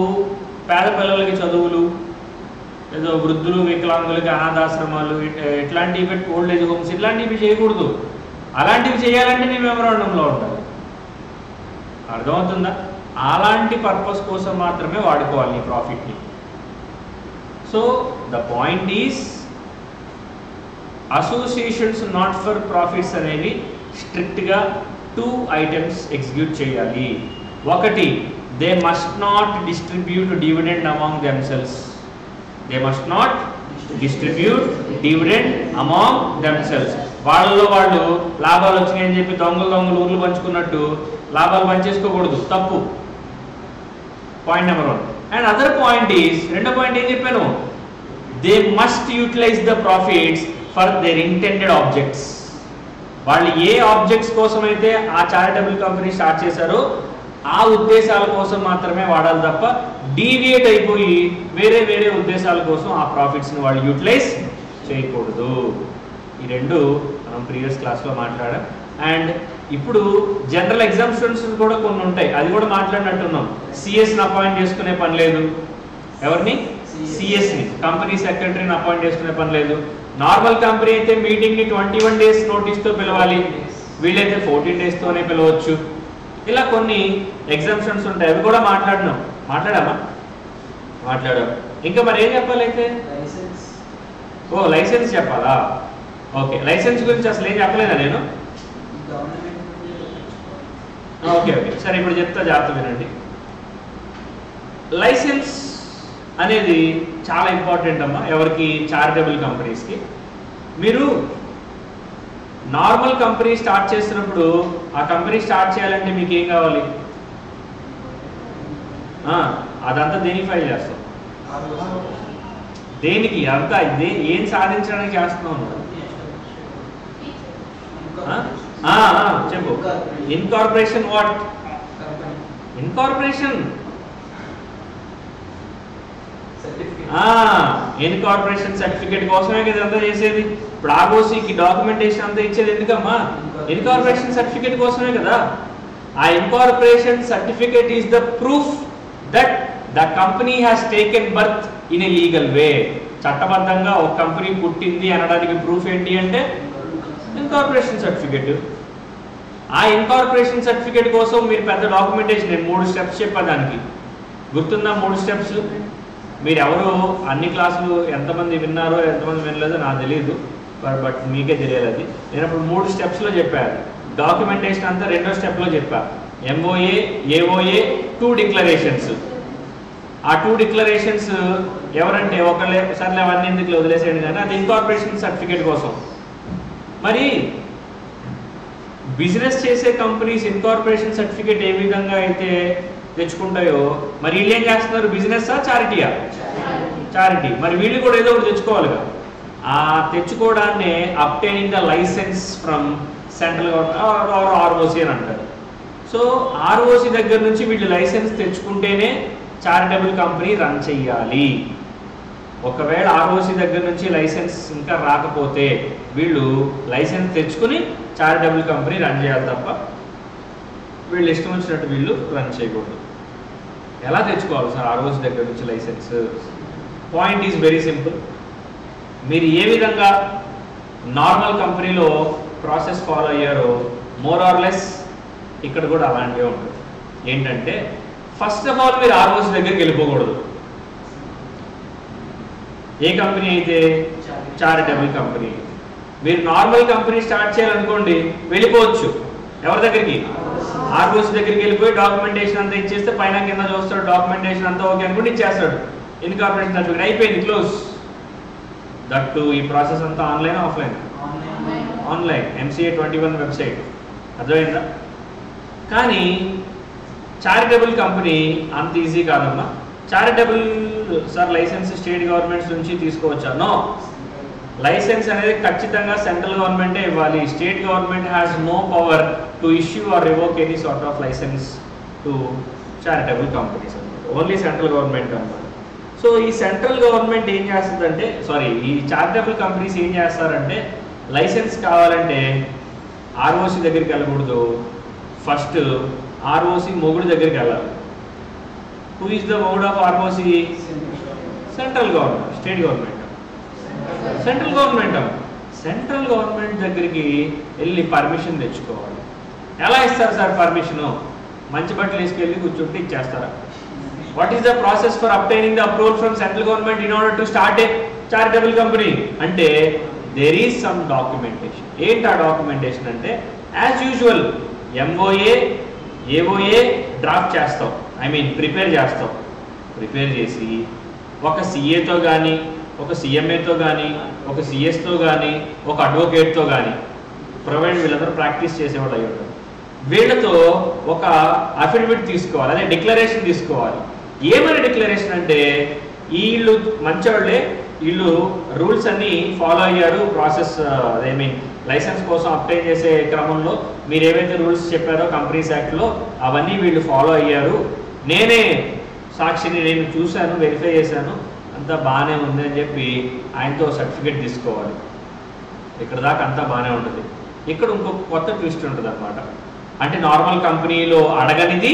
పేద పిల్లలకి చదువులు, ఏదో వృద్ధులు వికలాంగులకి అనాథాశ్రమాలు ఇట్లాంటివి పెట్టి ఓల్డ్ ఏజ్ హోమ్స్ ఇట్లాంటివి చేయకూడదు. అలాంటివి చేయాలంటే నీ మెమరాండంలో ఉండాలి. అర్థమవుతుందా? అలాంటి పర్పస్ కోసం మాత్రమే వాడుకోవాలి నీ ప్రాఫిట్ని. So the point is associations not for profits అనేవి స్ట్రిక్ట్గా 2 ఐటమ్స్ ఎగ్జిక్యూట్ చేయాలి. ఒకటి, they must not distribute dividend among themselves. They must not distribute dividend among themselves. వాళ్ళలో వాళ్ళు లాభాలు వచ్చినాయని చెప్పి దొంగలు ఊర్లు పంచుకున్నట్టు లాభాలు పంచేసుకోకూడదు, తప్పు. Point number 1. And other point is, రెండో పాయింట్ ఏం చెప్పాను, they must utilize the profits for their intended objects. వాళ్ళు ఏ ఆబ్జెక్ట్స్ కోసం అయితే ఆ చారిటబుల్ కంపెనీ స్టార్ట్ చేశారో ఆ ఉద్దేశాల కోసం మాత్రమే వాడాలి తప్ప డీవియేట్ అయిపోయి వేరే ఉద్దేశాల కోసం ఆ ప్రాఫిట్స్ని వాళ్ళు యూటిలైజ్ చేయకూడదు. ఈ రెండు మనం ప్రీవియస్ క్లాస్లో మాట్లాడాం. అండ్ ఇప్పుడు జనరల్ ఎగ్జామ్షన్స్ కూడా కొన్ని ఉంటాయి, అది కూడా మాట్లాడినట్టున్నాం. సిఎస్ని అపాయింట్ చేసుకునే పని లేదు. ఎవరిని? సిఎస్ని, కంపెనీ సెక్రటరీని అపాయింట్ చేసుకునే పని లేదు. నార్మల్ కంపెనీ అయితే మీటింగ్ని 21 days నోటీస్తో పిలవాలి, వీళ్ళైతే 14 daysతోనే పిలవచ్చు. ఇలా కొన్ని ఎగ్జామ్షన్స్ ఉంటాయి, అవి కూడా మాట్లాడామా? మాట్లాడాం. ఇంకా మరి ఏం చెప్పాలి అయితే? లైసెన్స్ చెప్పాలా? ఓకే, లైసెన్స్ గురించి అసలు ఏం చెప్పలేదా నేను? ఓకే సరే, ఇప్పుడు చెప్తా, జాగ్రత్త వినండి. లైసెన్స్ అనేది చాలా ఇంపార్టెంట్ అమ్మా. ఎవరికి? చారిటబుల్ కంపెనీస్కి. మీరు నార్మల్ కంపెనీ స్టార్ట్ చేసినప్పుడు ఆ కంపెనీ స్టార్ట్ చేయాలంటే మీకు ఏం కావాలి? అదంతా దేనికి ఫైల్ చేస్తాం? దేనికి? అంతా ఏం సాధించడానికి చేస్తున్నావు? చెప్పు. Incorporation. What incorporation? Incorporation certificate కోసమే కదా ఇదంతా చేసేది. ఇప్పుడు ఆర్ఓసికి డాక్యుమెంటేషన్ అంతా ఇచ్చేది ఎందుకమ్మా? ఇన్కార్పొరేషన్ సర్టిఫికేట్ కోసమే కదా. ఆ incorporation certificate is the proof that the company has taken birth in a legal వే. చట్టబద్ధంగా ఒక కంపెనీ పుట్టింది అనడానికి ప్రూఫ్ ఏంటి అంటే ఇన్కార్పొరేషన్ సర్టిఫికేట్. ఆ ఇన్కార్పొరేషన్ సర్టిఫికేట్ కోసం మీరు పెద్ద డాక్యుమెంటేషన్, నేను 3 steps చెప్పడానికి గుర్తుందా? 3 steps. మీరు ఎవరు అన్ని క్లాసులు ఎంతమంది విన్నారో ఎంతమంది వినలేదో నాకు తెలియదు, బట్ మీకే తెలియాలి అది. నేను అప్పుడు 3 steps చెప్పాను. డాక్యుమెంటేషన్ అంతా 2వ stepలో చెప్పాను. MOA, AOA, 2 declarations. ఆ 2 declarations ఎవరంటే ఒకళ్ళే, సర్లే అవన్నీ ఎందుకు వదిలేసేయండి, కానీ అది ఇన్కార్పొరేషన్ సర్టిఫికేట్ కోసం. మరి బిజినెస్ చేసే కంపెనీస్ ఇన్కార్పొరేషన్ సర్టిఫికేట్ ఏ విధంగా అయితే తెచ్చుకుంటాయో, మరి వీళ్ళు ఏం చేస్తున్నారు? బిజినెస్సా చారిటీయా? చారిటీ. మరి వీళ్ళు కూడా ఏదో ఒకటి తెచ్చుకోవాలిగా. ఆ తెచ్చుకోవడాన్ని obtaining the license from central government ROC అని అంటారు. సో ఆర్ఓసి దగ్గర నుంచి వీళ్ళు లైసెన్స్ తెచ్చుకుంటేనే చారిటబుల్ కంపెనీ రన్ చెయ్యాలి. ఒకవేళ ఆర్ఓసి దగ్గర నుంచి లైసెన్స్ ఇంకా రాకపోతే వీళ్ళు లైసెన్స్ తెచ్చుకుని చారిటబుల్ కంపెనీ రన్ చేయాలి తప్ప వీళ్ళు ఇష్టం వచ్చినట్టు వీళ్ళు రన్ చేయకూడదు. ఎలా తెచ్చుకోవాలి సార్ ఆర్ఓసి దగ్గర నుంచి license? Point is very simple. మీరు ఏ విధంగా నార్మల్ కంపెనీలో ప్రాసెస్ ఫాలో అయ్యారో మోర్ ఆర్ లెస్ ఇక్కడ కూడా అలాంటివే ఉంటుంది. ఏంటంటే ఫస్ట్ ఆఫ్ ఆల్ మీరు ఆర్ఓసి దగ్గరికి వెళ్ళిపోకూడదు. ఏ కంపెనీ అయితే? Charitable company. మీరు నార్మల్ కంపెనీ స్టార్ట్ చేయాలనుకోండి, వెళ్ళిపోవచ్చు. ఎవరి దగ్గరికి? ఆర్ఓసి దగ్గరికి వెళ్ళిపోయి డాక్యుమెంటేషన్ అంతా ఇచ్చేస్తే పైన కింద చూస్తాడు, డాక్యుమెంటేషన్ అంతా ఓకే అనుకుంటే ఇచ్చేస్తాడు. ఇన్కార్పొరేషన్ సర్టిఫికేట్ అయిపోయింది, క్లోజ్. దట్టు ఈ ప్రాసెస్ అంతా online offline? Online. MCA 21 website. అర్థమైందా? కానీ చారిటబుల్ కంపెనీ అంత ఈజీ కాదమ్మా. Charitable sir license state governments నుంచి తీసుకోవచ్చా? నో. లైసెన్స్ అనేది ఖచ్చితంగా సెంట్రల్ గవర్నమెంటే ఇవ్వాలి. State government has no power to issue or revoke any sort of license to charitable companies అనమాట. ఓన్లీ సెంట్రల్ గవర్నమెంట్ అనమాట. సో ఈ సెంట్రల్ గవర్నమెంట్ ఏం చేస్తుందంటే, సారీ, ఈ చారిటబుల్ కంపెనీస్ ఏం చేస్తారంటే, లైసెన్స్ కావాలంటే ఆర్ఓసి దగ్గరికి వెళ్ళకూడదు, ఫస్ట్ ఆర్ఓసి మొగుడు దగ్గరికి వెళ్ళాలి. హూ ఈజ్ ద మొగుడు of ROC? Central government. State government? Central government. Central government దగ్గరికి వెళ్ళి పర్మిషన్ తెచ్చుకోవాలి. ఎలా ఇస్తారు సార్ పర్మిషను? మంచి బట్టలు వేసుకెళ్ళి కూర్చుంటే ఇచ్చేస్తారా? What is the process for obtaining the approval from central government in order to start A charitable company? అంటే దేర్ ఈజ్ సమ్ డాక్యుమెంటేషన్. ఏంటి ఆ డాక్యుమెంటేషన్ అంటే, as usual MOA AOA draft చేస్తాం, ఐ మీన్ ప్రిపేర్ చేస్తాం. Prepare చేసి ఒక సిఏతో కానీ, ఒక సిఎంఏతో కానీ, ఒక సిఎస్తో కానీ, ఒక అడ్వకేట్తో కానీ, ప్రొవైడ్ వీళ్ళందరూ ప్రాక్టీస్ చేసేవాళ్ళు అయ్యి ఉంటారు. వీళ్ళతో ఒక అఫిడవిట్ తీసుకోవాలి, అదే డిక్లరేషన్ తీసుకోవాలి. ఏమైనా డిక్లరేషన్ అంటే, వీళ్ళు మంచివాళ్ళే, వీళ్ళు రూల్స్ అన్నీ ఫాలో అయ్యారు, ప్రాసెస్ ఐ మీన్ లైసెన్స్ కోసం అప్లై చేసే క్రమంలో మీరు ఏవైతే రూల్స్ చెప్పారో కంపెనీస్ యాక్ట్లో అవన్నీ వీళ్ళు ఫాలో అయ్యారు, నేనే సాక్షిని, నేను చూశాను, వెరిఫై చేశాను, అంతా బాగానే ఉంది అని చెప్పి ఆయనతో సర్టిఫికేట్ తీసుకోవాలి. ఇక్కడ దాకా అంతా బాగానే ఉంటుంది. ఇక్కడ ఇంకొక కొత్త ట్విస్ట్ ఉంటుంది అనమాట. అంటే నార్మల్ కంపెనీలో అడగనిది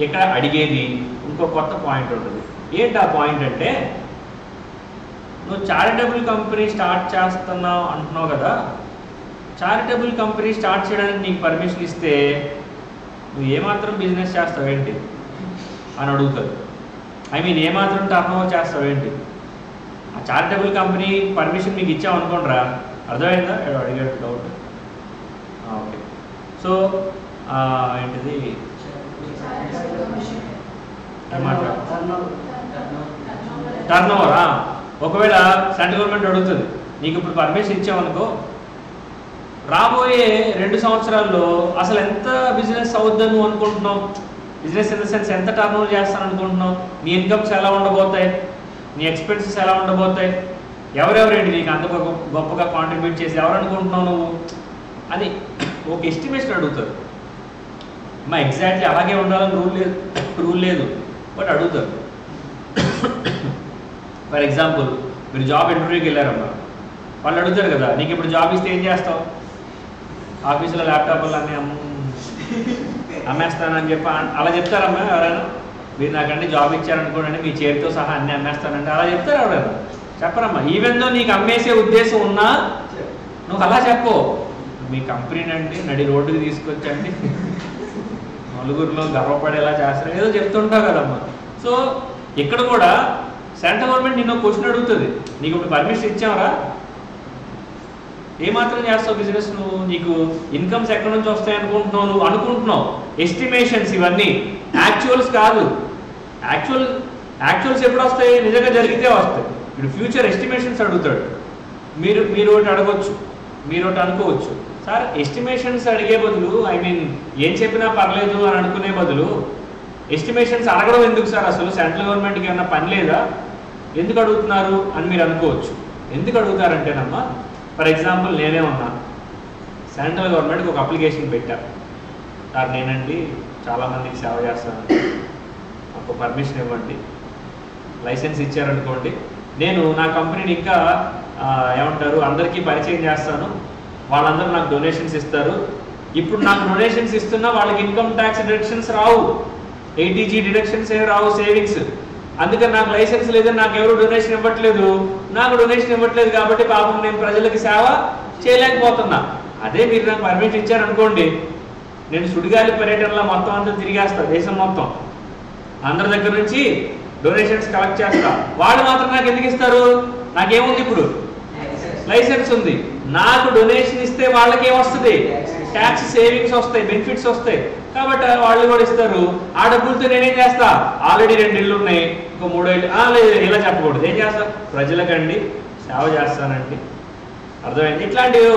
ఇక్కడ అడిగేది ఇంకో కొత్త పాయింట్ ఉంటుంది. ఏంటి ఆ పాయింట్ అంటే, నువ్వు చారిటబుల్ కంపెనీ స్టార్ట్ చేస్తున్నావు అంటున్నావు కదా, చారిటబుల్ కంపెనీ స్టార్ట్ చేయడానికి నీకు పర్మిషన్ ఇస్తే నువ్వు ఏమాత్రం బిజినెస్ చేస్తావేంటి అని అడుగుతుంది. ఐ మీన్ ఏమాత్రం టర్న్ ఓవర్ చేస్తావేంటి? ఆ చారిటబుల్ కంపెనీ పర్మిషన్ మీకు ఇచ్చామనుకోండిరా, అర్థమైందా? అడిగాడు డౌట్. ఓకే, సో ఏంటిది టర్న్ ఓవరా? ఒకవేళ సెంట్రల్ గవర్నమెంట్ అడుగుతుంది, నీకు ఇప్పుడు పర్మిషన్ ఇచ్చామనుకో, రాబోయే 2 సంవత్సరాల్లో అసలు ఎంత బిజినెస్ అవుద్దని నువ్వు అనుకుంటున్నావు? బిజినెస్ ఇన్ ద సెన్స్ ఎంత టర్న్ ఓవర్ చేస్తాను అనుకుంటున్నావు? నీ ఇన్కమ్స్ ఎలా ఉండబోతాయి? నీ ఎక్స్పెన్సెస్ ఎలా ఉండబోతాయి? ఎవరెవరేంటి నీకు అంత గొప్పగా కాంట్రిబ్యూట్ చేసి ఎవరు అనుకుంటున్నావు నువ్వు అని ఒక ఎస్టిమేషన్ అడుగుతారు. మా ఎగ్జాక్ట్లీ అలాగే ఉండాలని రూల్ లేదు, బట్ అడుగుతారు. ఫర్ ఎగ్జాంపుల్, మీరు జాబ్ ఇంటర్వ్యూకి వెళ్ళారమ్మా, వాళ్ళు అడుగుతారు కదా, నీకు ఇప్పుడు జాబ్ ఇస్తే ఏం చేస్తావు? ఆఫీసులో ల్యాప్టాప్లు అన్నీ అమ్మేస్తానని చెప్పి అలా చెప్తారమ్మా ఎవరైనా? మీరు నాకంటే జాబ్ ఇచ్చారనుకోండి, మీ చేతితో సహా అన్నీ అమ్మేస్తానంటే అలా చెప్తారు ఎవరైనా? చెప్పరమ్మా. ఈవెన్ దో నీకు అమ్మేసే ఉద్దేశం ఉన్నా నువ్వు అలా చెప్పు. మీ కంపెనీని అంటే నడి రోడ్డుకి తీసుకొచ్చండి, నలుగురిలో గర్వపడేలా చేస్తారు, ఏదో చెప్తుంటావు కదమ్మా. సో ఇక్కడ కూడా సెంట్రల్ గవర్నమెంట్ నిన్న క్వశ్చన్ అడుగుతుంది, నీకు ఇప్పుడు పర్మిషన్ ఇచ్చావరా? ఏమాత్రం చేస్తావు బిజినెస్ నువ్వు? నీకు ఇన్కమ్స్ ఎక్కడి నుంచి వస్తాయి అనుకుంటున్నావు? నువ్వు అనుకుంటున్నావు ఎస్టిమేషన్స్, ఇవన్నీ యాక్చువల్స్ కాదు. యాక్చువల్స్ ఎప్పుడు వస్తాయి? నిజంగా జరిగితే వస్తాయి. ఇప్పుడు ఫ్యూచర్ ఎస్టిమేషన్స్ అడుగుతాడు. మీరు ఒకటి అడగవచ్చు, మీరు ఒకటి అనుకోవచ్చు, సార్ ఎస్టిమేషన్స్ అడిగే బదులు, ఐ మీన్ ఏం చెప్పినా పర్లేదు అని అనుకునే బదులు ఎస్టిమేషన్స్ అడగడం ఎందుకు సార్? అసలు సెంట్రల్ గవర్నమెంట్కి ఏమన్నా పని లేదా? ఎందుకు అడుగుతున్నారు అని మీరు అనుకోవచ్చు. ఎందుకు అడుగుతారంటేనమ్మా, ఫర్ ఎగ్జాంపుల్ నేనే ఉన్నా, సెంట్రల్ గవర్నమెంట్కి ఒక అప్లికేషన్ పెట్టాను, సార్ నేనండి చాలామందికి సేవ చేస్తాను, నాకు పర్మిషన్ ఇవ్వండి, లైసెన్స్ ఇచ్చారనుకోండి, నేను నా కంపెనీని ఇంకా ఏమంటారు అందరికీ పరిచయం చేస్తాను, వాళ్ళందరూ నాకు డొనేషన్స్ ఇస్తారు. ఇప్పుడు నాకు డొనేషన్స్ ఇస్తున్నా వాళ్ళకి ఇన్కమ్ ట్యాక్స్ డిడక్షన్స్ రావు, ఏటీజీ డిడక్షన్స్ ఏమి రావు, సేవింగ్స్. అందుకని నాకు లైసెన్స్ లేదని నాకు ఎవరు డొనేషన్ ఇవ్వట్లేదు, నాకు డొనేషన్ ఇవ్వట్లేదు కాబట్టి పాపం నేను ప్రజలకి సేవ చేయలేకపోతున్నా. అదే మీరు నాకు పర్మిషన్ ఇచ్చారనుకోండి, నేను సుడిగాలి పర్యటనలో మొత్తం అంతా తిరిగేస్తా, దేశం మొత్తం అందరి దగ్గర నుంచి డొనేషన్స్ కలెక్ట్ చేస్తా. వాళ్ళు మాత్రం నాకు ఎందుకు ఇస్తారు? నాకేముంది ఇప్పుడు? లైసెన్స్ ఉంది. నాకు డొనేషన్ ఇస్తే వాళ్ళకి ఏమొస్తుంది? ట్యాక్స్ సేవింగ్స్ వస్తాయి, బెనిఫిట్స్ వస్తాయి, కాబట్టి వాళ్ళు కూడా ఇస్తారు. ఆ డబ్బులతో నేనేం చేస్తా? ఆల్రెడీ 2 ఇళ్ళు ఉన్నాయి, ఇంకో 3 ఇళ్ళు. లేదు, ఇలా చెప్పకూడదు. ఏం చేస్తా? ప్రజలకండి సేవ చేస్తానండి. అర్థమైంది? ఇట్లాంటివి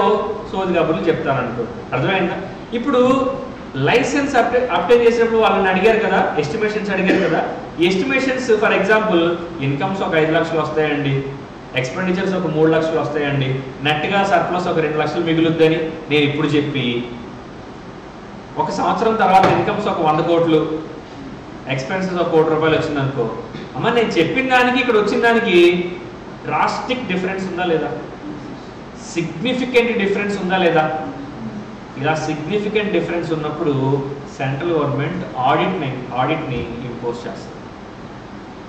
సోది కబుర్లు చెప్తానంటూ. అర్థమైందా? ఇప్పుడు లైసెన్స్ అప్లై చేసినప్పుడు వాళ్ళని అడిగారు కదా, ఎస్టిమేషన్స్ అడిగారు కదా. ఎస్టిమేషన్స్ ఫర్ ఎగ్జాంపుల్ ఇన్కమ్స్ ఒక 5 లక్షలు వస్తాయండి, ఎక్స్పెండిచర్స్ ఒక 3 లక్షలు వస్తాయండి, నెట్గా సర్ప్లస్ ఒక 2 లక్షలు మిగులుద్దని నేను ఇప్పుడు చెప్పి, 1 సంవత్సరం తర్వాత ఇన్కమ్స్ ఒక 100 కోట్లు, ఎక్స్పెన్సెస్ ఒక ₹1,00,00,000 వచ్చిందనుకో, అమ్మ నేను చెప్పిన దానికి ఇక్కడ వచ్చిన దానికి డ్రాస్టిక్ డిఫరెన్స్ ఉందా లేదా, సిగ్నిఫికెంట్ డిఫరెన్స్ ఉందా లేదా? ఇలా సిగ్నిఫికెంట్ డిఫరెన్స్ ఉన్నప్పుడు సెంట్రల్ గవర్నమెంట్ ఆడిట్ని ఇంపోజ్ చేస్తుంది.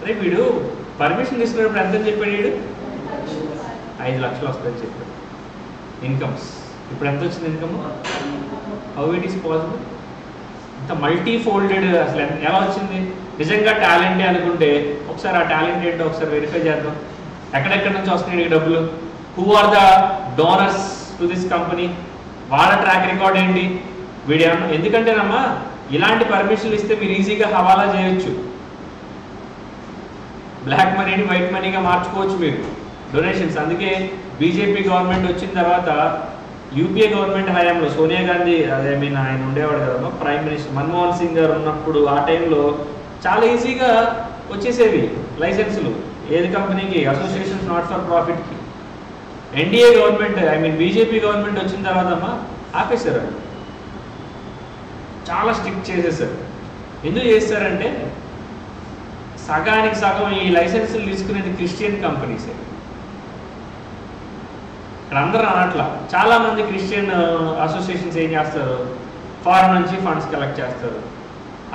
రేపు వీడు పర్మిషన్ తీసుకున్నప్పుడు ఎంత అని చెప్పాడు, వీడు 5 లక్షలు వస్తుందని చెప్పాడు ఇన్కమ్స్. ఇప్పుడు ఎంత వచ్చింది income? How it is possible? ఇంత మల్టీ ఫోల్డెడ్ అసలు ఎలా వచ్చింది? నిజంగా టాలెంటే అనుకుంటే ఒకసారి ఆ టాలెంట్ ఏంటో ఒకసారి వెరిఫై చేద్దాం. ఎక్కడెక్కడి నుంచి వస్తున్నాయి డబ్బులు? Who are the donors to this company? వాళ్ళ ట్రాక్ రికార్డ్ ఏంటి? వీడియో ఎందుకంటేనమ్మా ఇలాంటి పర్మిషన్లు ఇస్తే మీరు ఈజీగా హవాలా చేయొచ్చు, బ్లాక్ మనీని వైట్ మనీగా మార్చుకోవచ్చు మీరు డొనేషన్స్. అందుకే బీజేపీ గవర్నమెంట్ వచ్చిన తర్వాత యూపీఏ గవర్నమెంట్ హయాంలో సోనియా గాంధీ ఆయన ఉండేవాడు కదా ప్రైమ్ మినిస్టర్, మన్మోహన్ సింగ్ గారు ఉన్నప్పుడు ఆ టైంలో చాలా ఈజీగా వచ్చేసేవి లైసెన్సులు. ఏది కంపెనీకి? అసోసియేషన్స్ నాట్ ఫర్ ప్రాఫిట్కి. ఎన్డీఏ గవర్నమెంట్ బీజేపీ గవర్నమెంట్ వచ్చిన తర్వాత అమ్మా ఆపేశారు, చాలా స్ట్రిక్ట్ చేసేసారు. ఎందుకు చేస్తారంటే సగానికి సగం ఈ లైసెన్సులు తీసుకునేది క్రిస్టియన్ కంపెనీసే. ఇక్కడ అందరూ అనట్లా, చాలామంది క్రిస్టియన్ అసోసియేషన్స్ ఏం చేస్తారు, ఫారెన్ నుంచి ఫండ్స్ కలెక్ట్ చేస్తారు,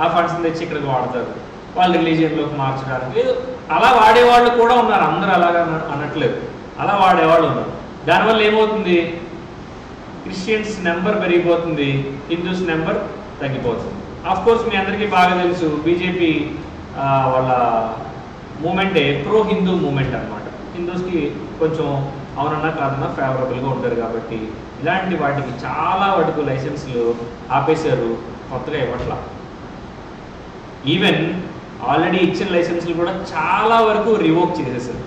ఆ ఫండ్స్ని తెచ్చి ఇక్కడికి వాడతారు వాళ్ళ రిలీజియన్లోకి మార్చడానికి. అలా వాడేవాళ్ళు కూడా ఉన్నారు, అందరూ అలాగా అనట్లేదు, అలా వాడేవాళ్ళు ఉన్నారు. దానివల్ల ఏమవుతుంది, క్రిస్టియన్స్ నెంబర్ పెరిగిపోతుంది, హిందూస్ నెంబర్ తగ్గిపోతుంది. ఆఫ్ కోర్స్ మీ అందరికీ బాగా తెలుసు బీజేపీ వాళ్ళ మూమెంటే ప్రో హిందూ మూమెంట్ అనమాట. హిందూస్కి కొంచెం అవునన్నా కాదన్నా ఫేవరబుల్గా ఉంటారు కాబట్టి ఇలాంటి వాటికి చాలా వాటికి లైసెన్స్లు ఆపేశారు, కొత్తగా ఇవ్వట్లా. ఈవెన్ ఆల్రెడీ ఇచ్చిన లైసెన్స్లు కూడా చాలా వరకు రివోక్ చేసేసారు.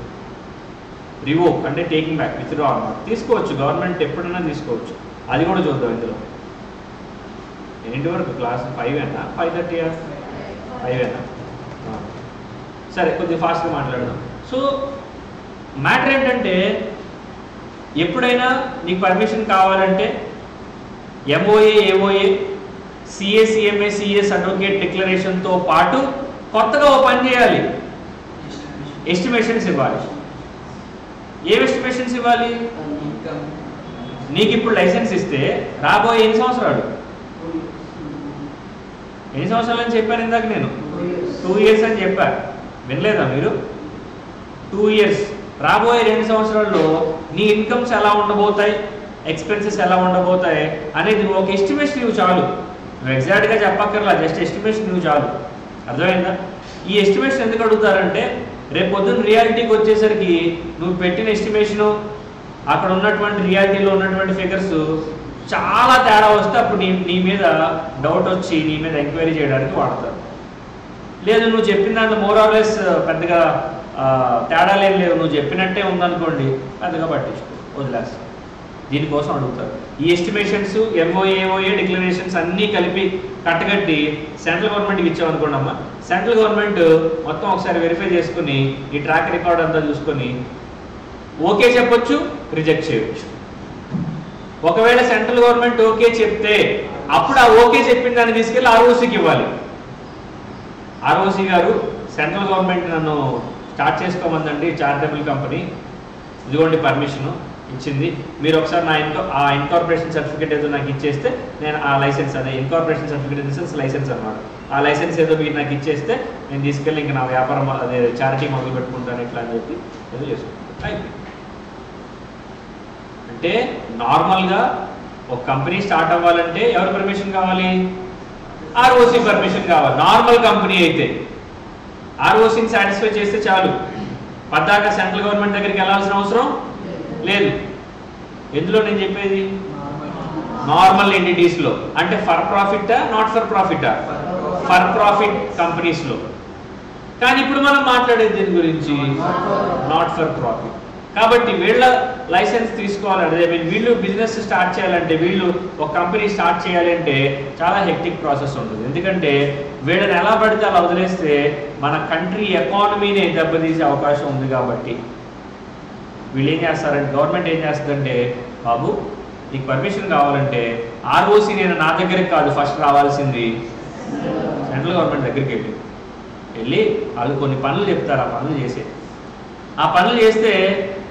రివోక్ అంటే టేకింగ్ బ్యాక్, విత్డ్రా అన్నమాట. తీసుకోవచ్చు, గవర్నమెంట్ ఎప్పుడైనా తీసుకోవచ్చు. అది కూడా చూద్దాం ఇందులో. ఏంటి వరకు క్లాస్ 5 5:30 5 సరే, కొద్దిగా ఫాస్ట్గా మాట్లాడదాం. సో మ్యాటర్ ఏంటంటే ఎప్పుడైనా నీకు పర్మిషన్ కావాలంటే MOA, AOA, CA, CMA, CS advocate డిక్లరేషన్తో పాటు కొత్తగా ఓ పని చేయాలి, ఎస్టిమేషన్స్ ఇవ్వాలి. ఏం ఎస్టిమేషన్స్ ఇవ్వాలి? నీకు ఇప్పుడు లైసెన్స్ ఇస్తే రాబోయే ఎన్ని సంవత్సరాలు అని చెప్పాను ఇందాక నేను, 2 years అని చెప్పాను, వినలేదా మీరు? 2 years. రాబోయే 2 సంవత్సరాల్లో నీ ఇన్కమ్స్ ఎలా ఉండబోతాయి, ఎక్స్పెన్సెస్ ఎలా ఉండబోతాయి అనేది ఒక ఎస్టిమేషన్ ఇవ్వు చాలు. నువ్వు ఎగ్జాక్ట్గా చెప్పక్కర్లా, జస్ట్ ఎస్టిమేషన్ ఇవ్వు చాలు. అర్థమైందా? ఈ ఎస్టిమేషన్ ఎందుకు అడుగుతారంటే రేపు పొద్దున్న రియాలిటీకి వచ్చేసరికి నువ్వు పెట్టిన ఎస్టిమేషను అక్కడ ఉన్నటువంటి రియాలిటీలో ఉన్నటువంటి ఫిగర్స్ చాలా తేడా వస్తే అప్పుడు నీ మీద డౌట్ వచ్చి నీ మీద ఎంక్వైరీ చేయడానికి వాడతారు. లేదు నువ్వు చెప్పిన దాంట్లో మోరాలెస్ పెద్దగా తేడాలేం లేవు, నువ్వు చెప్పినట్టే ఉందనుకోండి, పెద్దగా పట్టించుకో, వదిలేస్తాం. దీనికోసం అడుగుతారు. ఈ ఎస్టిమేషన్స్, ఎంఓఏ, ఏఓఏ డిక్లరేషన్స్ అన్నీ కలిపి కట్టగట్టి సెంట్రల్ గవర్నమెంట్కి ఇచ్చామనుకోండి అమ్మా, సెంట్రల్ గవర్నమెంట్ మొత్తం ఒకసారి వెరిఫై చేసుకుని ఈ ట్రాక్ రికార్డ్ అంతా చూసుకొని ఓకే చెప్పొచ్చు, రిజెక్ట్ చేయవచ్చు. ఒకవేళ సెంట్రల్ గవర్నమెంట్ ఓకే చెప్తే అప్పుడు ఆ ఓకే చెప్పిన దాన్ని తీసుకెళ్ళి ఆర్ఓసీకి ఇవ్వాలి. ఆర్ఓసీ గారు సెంట్రల్ గవర్నమెంట్ నన్ను స్టార్ట్ చేసుకోమందండి చారిటబుల్ కంపెనీ, ఇదిగోండి పర్మిషను ఇచ్చింది, మీరు ఒకసారి ఆ ఇన్కార్పొరేషన్ సర్టిఫికేట్ ఏదో నాకు ఇచ్చేస్తే నేను ఆ లైసెన్స్, అదే ఇన్కార్పొరేషన్ సర్టిఫికేట్ ఇన్ లైసెన్స్ అనమాట, ఆ లైసెన్స్ ఏదో మీరు నాకు ఇచ్చేస్తే నేను తీసుకెళ్ళి ఇంకా నా వ్యాపారం అదే చారిటీ మొదలు పెట్టుకుంటాను ఇట్లా అని చెప్పి ఏదో చేసుకుంటాను. అయిపోయింది. అంటే నార్మల్గా ఒక కంపెనీ స్టార్ట్ అవ్వాలంటే ఎవరి పర్మిషన్ కావాలి? ఆర్ఓసీ పర్మిషన్ కావాలి. నార్మల్ కంపెనీ అయితే ఆర్ఓసీని సాటిస్ఫై చేస్తే చాలు, పద్దాక సెంట్రల్ గవర్నమెంట్ దగ్గరికి వెళ్ళాల్సిన అవసరం లేదు. ఎందులో నేను చెప్పేది? నార్మల్ ఎంటిటీస్లో, అంటే ఫర్ ప్రాఫిటా నాట్ ఫర్ ప్రాఫిటా? ఫర్ ప్రాఫిట్ కంపెనీస్లో. కానీ ఇప్పుడు మనం మాట్లాడేది దీని గురించి నాట్ ఫర్ ప్రాఫిట్. కాబట్టి వీళ్ళ లైసెన్స్ తీసుకోవాలంటే వీళ్ళు బిజినెస్ స్టార్ట్ చేయాలంటే, వీళ్ళు ఒక కంపెనీ స్టార్ట్ చేయాలంటే చాలా హెక్టిక్ ప్రాసెస్ ఉంటుంది. ఎందుకంటే వీళ్ళని ఎలా పడితే అలా వదిలేస్తే మన కంట్రీ ఎకానమీని దెబ్బతీసే అవకాశం ఉంది. కాబట్టి వీళ్ళు ఏం చేస్తారంటే, గవర్నమెంట్ ఏం చేస్తుందంటే, బాబు నీకు పర్మిషన్ కావాలంటే ఆర్ఓసీ నేను నా దగ్గరికి కాదు ఫస్ట్ రావాల్సింది సెంట్రల్ గవర్నమెంట్ దగ్గరికి వెళ్ళి వెళ్ళి వాళ్ళు కొన్ని పనులు చెప్తారు, ఆ పనులు చేసే. ఆ పనులు చేస్తే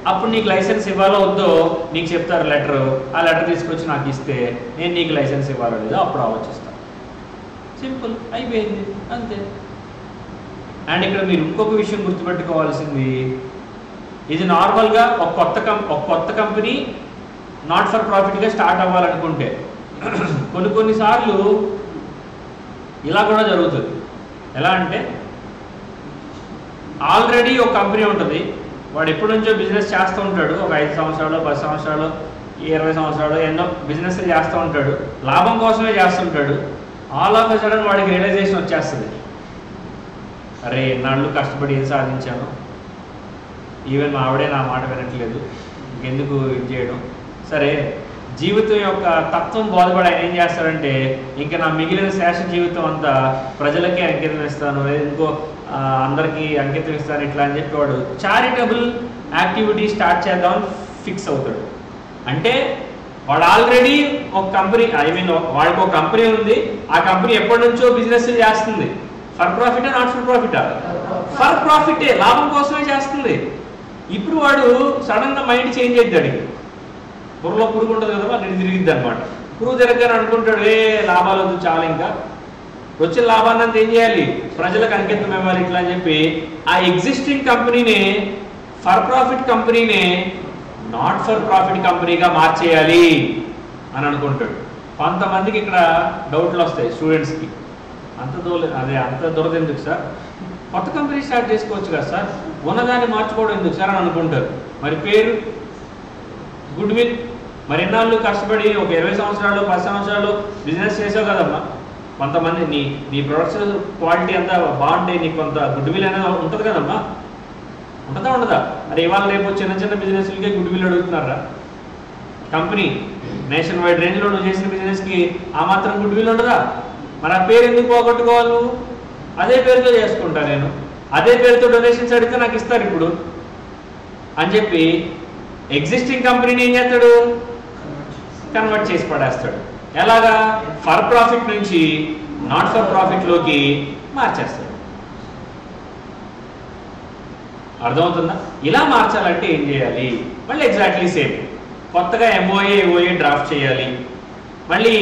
అప్పుడు నీకు లైసెన్స్ ఇవ్వాలో వద్దో నీకు చెప్తారు లెటరు. ఆ లెటర్ తీసుకొచ్చి నాకు ఇస్తే నేను నీకు లైసెన్స్ ఇవ్వాలో లేదో అప్పుడు ఆలోచిస్తాను. సింపుల్, అయిపోయింది, అంతే. అండ్ ఇక్కడ మీరు ఇంకొక విషయం గుర్తుపెట్టుకోవాల్సింది, ఇది నార్మల్గా ఒక కొత్త కంపెనీ నాట్ ఫర్ ప్రాఫిట్గా స్టార్ట్ అవ్వాలనుకుంటే కొన్నిసార్లు ఇలా కూడా జరుగుతుంది. ఎలా అంటే ఆల్రెడీ ఒక కంపెనీ ఉంటుంది, వాడు ఎప్పటి నుంచో బిజినెస్ చేస్తూ ఉంటాడు, ఒక 5 సంవత్సరాలు 10 సంవత్సరాలు 20 సంవత్సరాలు ఎన్నో బిజినెస్ చేస్తూ ఉంటాడు, లాభం కోసమే చేస్తుంటాడు. ఆల్ ఆఫ్ ఎ సడన్ వాడికి రియలైజేషన్ వచ్చేస్తుంది, అరే ఎన్నాళ్ళు కష్టపడి ఏం సాధించాను, ఈవెన్ మా ఆవిడే నా మాట వినట్లేదు, ఎందుకు ఇది చేయడం. సరే, జీవితం యొక్క తత్వం బోధపడి ఆయన ఏం చేస్తాడంటే ఇంకా నా మిగిలిన శేష జీవితం అంతా ప్రజలకే అంకితం ఇస్తాను, ఇంకో అందరికీ అంకితం ఇస్తాను ఇట్లా అని చెప్పి వాడు చారిటబుల్ యాక్టివిటీ స్టార్ట్ చేద్దామని ఫిక్స్ అవుతాడు. అంటే వాడు ఆల్రెడీ ఒక కంపెనీ, వాడికి ఒక కంపెనీ ఉంది, ఆ కంపెనీ ఎప్పటి నుంచో బిజినెస్ చేస్తుంది. ఫర్ ప్రాఫిటా నాట్ ఫర్ ప్రాఫిటా? ఫర్ ప్రాఫిటే, లాభం కోసమే చేస్తుంది. ఇప్పుడు వాడు సడన్గా మైండ్ చేంజ్ అవుతాడు, బుర్రలో పురుగు ఉంటుంది కదా, నేను తిరిగిద్ది అనమాట. పురుగు తిరగని అనుకుంటాడు, లాభాలు వద్దు చాలా, ఇంకా వచ్చిన లాభాన్ని అంతా ఏం చేయాలి, ప్రజలకు అంకితం ఇవ్వాలి ఇట్లా అని చెప్పి ఆ ఎగ్జిస్టింగ్ కంపెనీని ఫర్ ప్రాఫిట్ కంపెనీని నాట్ ఫర్ ప్రాఫిట్ కంపెనీగా మార్చేయాలి అని అనుకుంటాడు. కొంతమందికి ఇక్కడ డౌట్లు వస్తాయి స్టూడెంట్స్కి, అంత దూరం ఎందుకు సార్, కొత్త కంపెనీ స్టార్ట్ చేసుకోవచ్చు కదా సార్, ఉన్నదాన్ని మార్చుకోవడం ఎందుకు సార్ అని అనుకుంటారు. మరి పేరు, గుడ్ విల్, మరి ఎన్నాళ్ళు కష్టపడి ఒక 20 సంవత్సరాలు 10 సంవత్సరాలు బిజినెస్ చేసావు కదమ్మా, కొంతమంది నీ ప్రొడక్ట్స్ క్వాలిటీ అంతా బాగుంటే నీకు కొంత గుడ్ విల్ అనేది ఉంటుంది కదమ్మా, ఉంటుందా ఉండదా? మరి ఇవాళ రేపు చిన్న చిన్న బిజినెస్లకే గుడ్ విల్ అడుగుతున్నారా? కంపెనీ నేషన్ వైడ్ రేంజ్లో నువ్వు చేసిన బిజినెస్కి ఆ మాత్రం గుడ్ విల్ ఉండదా? మరి ఆ పేరు ఎందుకు పోగొట్టుకోవాలి? నువ్వు అదే పేరుతో చేసుకుంటా, నేను అదే పేరుతో డొనేషన్స్ అడిగితే నాకు ఇస్తారు ఇప్పుడు అని చెప్పి ఎగ్జిస్టింగ్ కంపెనీని ఏం చేస్తాడు, కన్వర్ట్ చేసి పడేస్తాడు. ఎలాగా? ఫర్ ప్రాఫిట్ నుంచి నాట్ ఫర్ ప్రాఫిట్లోకి మార్చేస్తాడు. అర్థమవుతుందా? ఇలా మార్చాలంటే ఏం చేయాలి? మళ్ళీ ఎగ్జాక్ట్లీ సేమ్, కొత్తగా ఎంఓఏ డ్రాఫ్ట్ చేయాలి, మళ్ళీ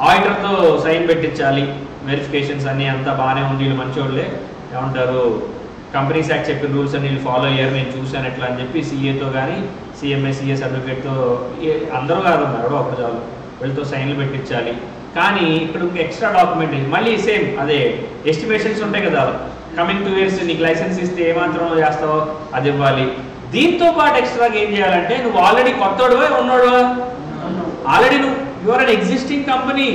ఆడిటర్తో సైన్ పెట్టించాలి, వెరిఫికేషన్స్ అన్నీ అంతా బాగానే ఉంది, వీళ్ళు మంచోళ్ళే, ఏమంటారు కంపెనీస్ యాక్ట్ చెప్పిన రూల్స్ అన్ని ఫాలో అయ్యారు, నేను చూశాను ఎట్లా అని చెప్పి సిఏతో కానీ సిఎంఏ సర్టిఫికేట్తో అందరూ కాదు ఎవడో ఒకటి చాలు వీళ్ళతో సైన్లు పెట్టించాలి. కానీ ఇక్కడ ఇంక ఎక్స్ట్రా డాక్యుమెంటేషన్ మళ్ళీ సేమ్ అదే ఎస్టిమేషన్స్ ఉంటాయి కదా, కమింగ్ 2 years నీకు లైసెన్స్ ఇస్తే ఏమాత్రం చేస్తావో అది ఇవ్వాలి. దీంతో పాటు ఎక్స్ట్రాగా ఏం చేయాలంటే నువ్వు ఆల్రెడీ కొత్తోడువా ఉన్నాడువా, ఆల్రెడీ నువ్వు your an existing company,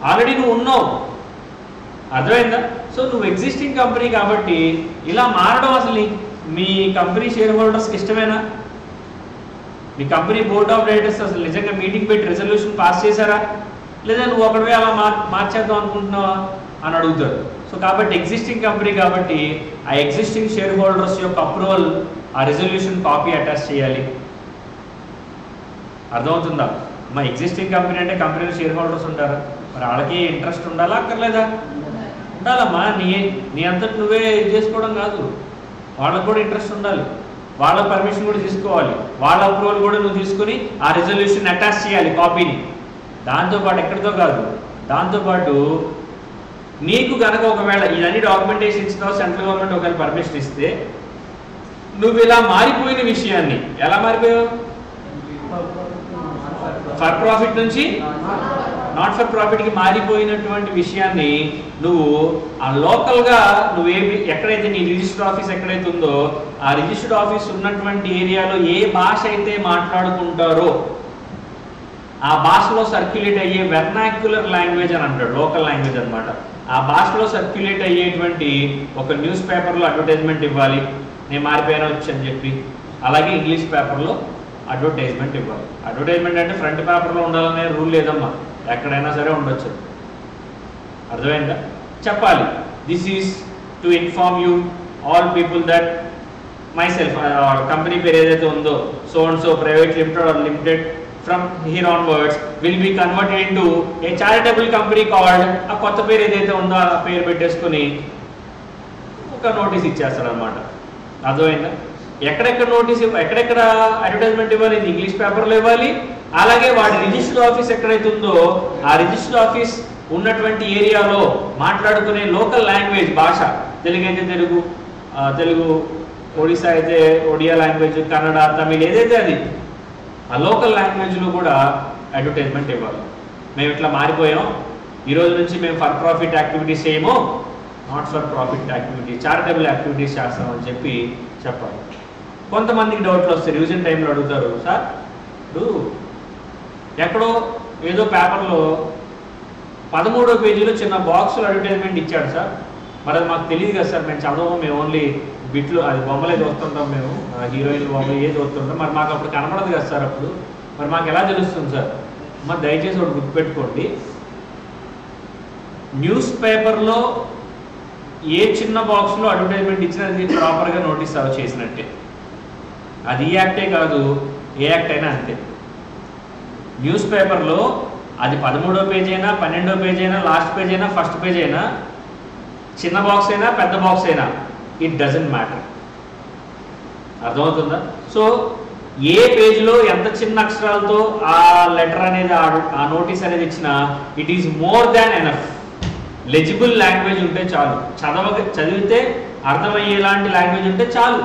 already నువ్వు ఉన్నావు, అర్థమైందా? సో నువ్వు ఎగ్జిస్టింగ్ కంపెనీ కాబట్టి ఇలా మారడం అసలు మీ కంపెనీ షేర్ హోల్డర్స్కి ఇష్టమేనా? మీ కంపెనీ బోర్డ్ ఆఫ్ డైరెక్టర్స్ అసలు నిజంగా మీటింగ్ పెట్టి రెజల్యూషన్ పాస్ చేశారా, లేదా నువ్వు ఒకటివే అలా మార్చేద్దాం అనుకుంటున్నావా అని అడుగుతారు. సో కాబట్టి ఎగ్జిస్టింగ్ కంపెనీ కాబట్టి ఆ ఎగ్జిస్టింగ్ షేర్ హోల్డర్స్ యొక్క అప్రూవల్ ఆ రెజల్యూషన్ కాపీ అటాచ్ చేయాలి. అర్థమవుతుందా? మా ఎగ్జిస్టింగ్ కంపెనీ అంటే కంపెనీలో షేర్ హోల్డర్స్ ఉంటారా, మరి వాళ్ళకి ఇంట్రెస్ట్ ఉండాలా అక్కర్లేదా? ఉండాలమ్మా. నీ అంతటి నువ్వే ఇది చేసుకోవడం కాదు, వాళ్ళకు కూడా ఇంట్రెస్ట్ ఉండాలి, వాళ్ళ పర్మిషన్ కూడా తీసుకోవాలి, వాళ్ళ అప్రూవల్ కూడా నువ్వు తీసుకుని ఆ రెజల్యూషన్ అటాచ్ చేయాలి కాపీని. దాంతోపాటు ఎక్కడితో కాదు, దాంతోపాటు నీకు కనుక ఒకవేళ ఇదన్నీ డాక్యుమెంటేషన్ ఇచ్చినావు, సెంట్రల్ గవర్నమెంట్ ఒకవేళ పర్మిషన్ ఇస్తే నువ్వు ఇలా మారిపోయిన విషయాన్ని, ఎలా మారిపోయావు, ఫర్ ప్రాఫిట్ నుంచి నాట్ ఫర్ ప్రాఫిట్కి మారిపోయినటువంటి విషయాన్ని నువ్వు ఆ లోకల్గా నువ్వేమి ఎక్కడైతే నీ రిజిస్టర్ ఆఫీస్ ఎక్కడైతే ఉందో ఆ రిజిస్టర్డ్ ఆఫీస్ ఉన్నటువంటి ఏరియాలో ఏ భాష అయితే మాట్లాడుకుంటారో ఆ భాషలో సర్క్యులేట్ అయ్యే వెర్నాక్యులర్ లాంగ్వేజ్ అని అంటాడు, లోకల్ లాంగ్వేజ్ అనమాట. ఆ భాషలో సర్క్యులేట్ అయ్యేటువంటి ఒక న్యూస్ పేపర్లో అడ్వర్టైజ్మెంట్ ఇవ్వాలి, నేను మారిపోయినా వచ్చి అని చెప్పి. అలాగే ఇంగ్లీష్ పేపర్లో అడ్వర్టైజ్మెంట్ ఇవ్వాలి. అడ్వర్టైజ్మెంట్ అంటే ఫ్రంట్ పేపర్లో ఉండాలనే రూల్ లేదమ్మా, ఎక్కడైనా సరే ఉండొచ్చు. అర్థమైందా? చెప్పాలి, this is to inform you all people that myself, company పేరు ఏదైతే ఉందో so and so private limited or limited from here onwards will be converted into a charitable company called, ఆ కొత్త పేరు ఏదైతే ఉందో ఆ పేరు పెట్టేసుకుని ఒక్క నోటీస్ ఇచ్చేస్తాడు అనమాట. అర్థమైందా? ఎక్కడెక్కడ నోటీస్ ఎక్కడెక్కడ అడ్వర్టైజ్మెంట్ ఇవ్వాలి, ఇంగ్లీష్ పేపర్లో ఇవ్వాలి. అలాగే వాడి రిజిస్టర్డ్ ఆఫీస్ ఎక్కడైతే ఉందో ఆ రిజిస్టర్డ్ ఆఫీస్ ఉన్నటువంటి ఏరియాలో మాట్లాడుకునే లోకల్ లాంగ్వేజ్ భాష, తెలుగు అయితే తెలుగు, ఒడిశా అయితే ఒడియా లాంగ్వేజ్, కన్నడ, తమిళ్ ఏదైతే అది ఆ లోకల్ లాంగ్వేజ్లో కూడా అడ్వర్టైజ్మెంట్ ఇవ్వాలి. మేము ఇట్లా మారిపోయాం, ఈరోజు నుంచి మేము ఫర్ ప్రాఫిట్ యాక్టివిటీస్ చేయము, not for profit activities, charitable activities చేస్తామని చెప్పాలి. కొంతమందికి డౌట్లు వస్తాయి, రివిజన్ టైంలో అడుగుతారు, సార్ ఇప్పుడు ఎక్కడో ఏదో పేపర్లో 13వ పేజీలో చిన్న బాక్స్లో అడ్వర్టైజ్మెంట్ ఇచ్చాడు సార్, మరి అది మాకు తెలియదు కదా సార్, మేము చదవము, మేము ఓన్లీ బిట్లు అది బొమ్మలే చూస్తుంటాం, మేము హీరోయిన్ బొమ్మలు ఏది చూస్తుంటాం, మరి మాకు అప్పుడు కనపడదు కదా సార్, అప్పుడు మరి మాకు ఎలా తెలుస్తుంది సార్? మరి దయచేసి ఒకటి గుర్తుపెట్టుకోండి, న్యూస్ పేపర్లో ఏ చిన్న బాక్స్లో అడ్వర్టైజ్మెంట్ ఇచ్చినా అది ప్రాపర్గా నోటీస్ సర్వ్ చేసినట్టే. అది ఈ యాక్టే కాదు, ఏ యాక్ట్ అయినా అంతే. న్యూస్ పేపర్లో అది 13వ పేజ్ అయినా, 12వ పేజ్ అయినా, లాస్ట్ పేజ్ అయినా, ఫస్ట్ పేజ్ అయినా, చిన్న బాక్స్ అయినా, పెద్ద బాక్స్ అయినా, ఇట్ డజంట్ మ్యాటర్. అర్థమవుతుందా? సో ఏ పేజ్లో ఎంత చిన్న అక్షరాలతో ఆ లెటర్ అనేది ఆ నోటీస్ అనేది ఇచ్చినా it is more than enough. Legible language ఉంటే చాలు, చదివితే అర్థమయ్యేలాంటి లాంగ్వేజ్ ఉంటే చాలు,